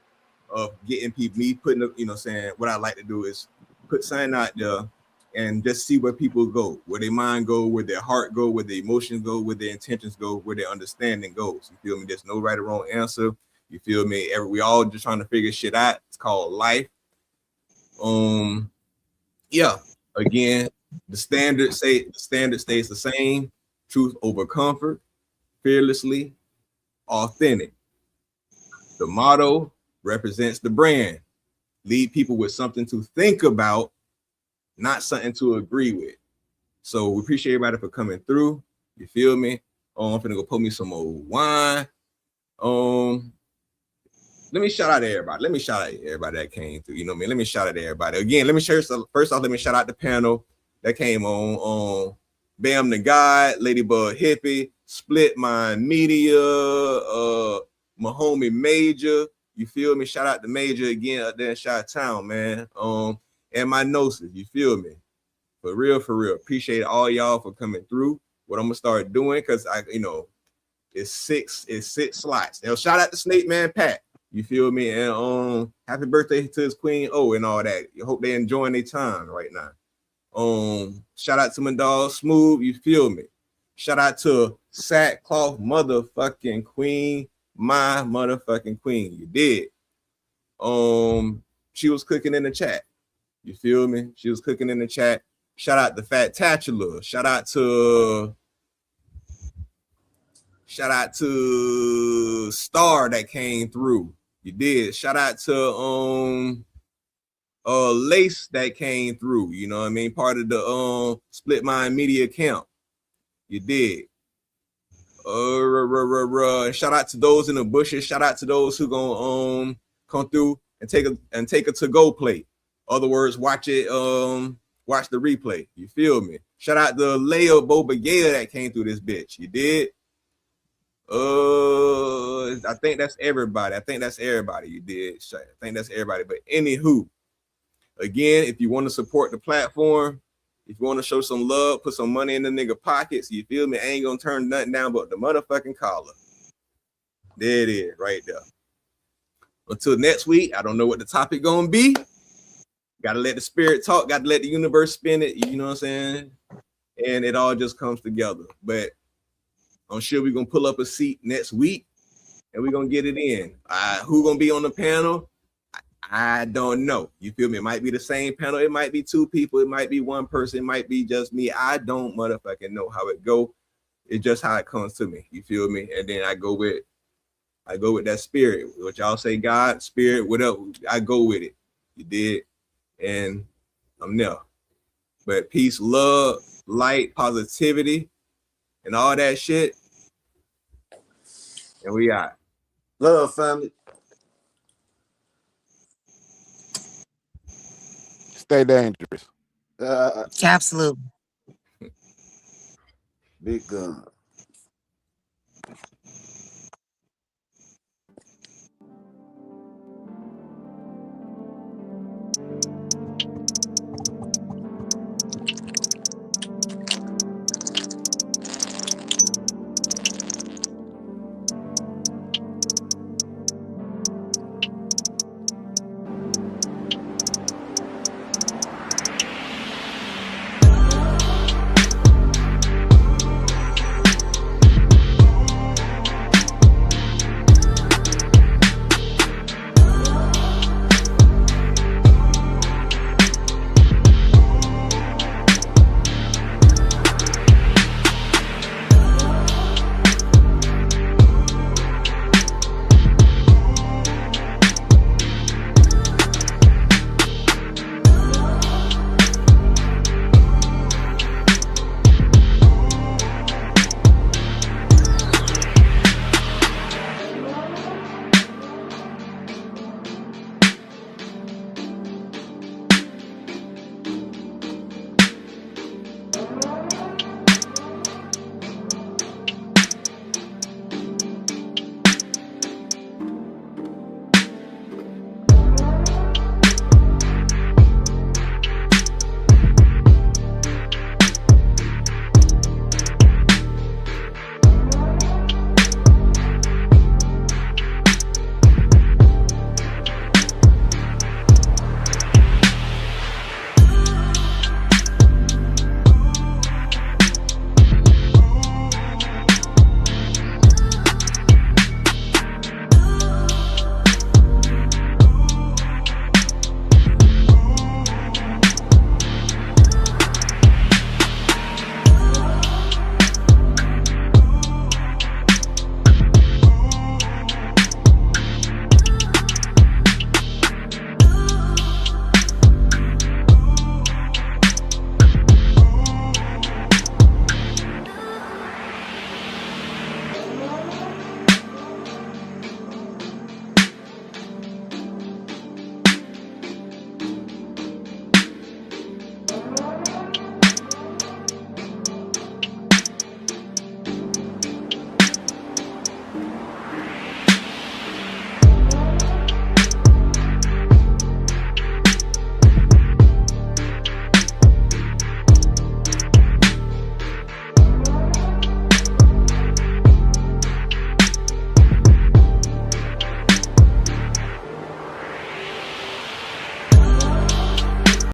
of getting people, me putting up, you know what I'm saying. What I like to do is put something out there and just see where people go, where their mind go, where their heart go, where their emotions go, where their intentions go, where their understanding goes. You feel me? There's no right or wrong answer. You feel me? We all just trying to figure shit out. It's called life. Yeah. Again, the standard stays the same. Truth over comfort, fearlessly, authentic. The motto represents the brand. Leave people with something to think about, not something to agree with. So we appreciate everybody for coming through. You feel me? I'm finna go pour me some more wine. Let me shout out to everybody. Let me shout out to everybody that came through. You know what I mean? Let me shout out to everybody. Again, let me share some. First off, let me shout out the panel that came on. Bam the God, Ladybug Hippie, Split Mind Media, my homie Major. You feel me? Shout out to Major again up there in Chi-Town, man. And my Gnosis, you feel me? For real. Appreciate all y'all for coming through. What I'm gonna start doing, because it's six slots. Shout out to Snake Man Pat. You feel me? And happy birthday to his queen and all that. I hope they enjoying their time right now. Shout out to my dog Smooth. You feel me? Shout out to Sackcloth motherfucking queen, my motherfucking queen. You did. She was cooking in the chat. You feel me? She was cooking in the chat. Shout out to Fat Tatula. Shout out to Star that came through. You did. Shout out to Lace that came through. You know what I mean? Part of the Split Mind Media account. You did. Shout out to those in the bushes. Shout out to those who gonna come through and take a to-go plate. Other words, watch it, watch the replay. You feel me? Shout out to Leo Bobagea that came through this bitch. You did. I think that's everybody. You did. I think that's everybody. But anywho, again, if you want to support the platform, if you want to show some love, put some money in the nigga pockets. You feel me? I ain't gonna turn nothing down but the motherfucking collar. There it is, right there. Until next week, I don't know what the topic gonna be. Gotta let the spirit talk. Gotta let the universe spin it. You know what I'm saying? And it all just comes together. But I'm sure we're gonna pull up a seat next week and we're gonna get it in. Who gonna be on the panel? I don't know. You feel me? It might be the same panel. It might be two people. It might be one person. It might be just me. I don't motherfucking know how it go. It's just how it comes to me. You feel me? And then I go with that spirit. What y'all say, God, spirit, whatever. I go with it. You did. And I'm there. But peace, love, light, positivity, and all that shit. And we out. Love, family. Stay dangerous. Absolutely. Big gun.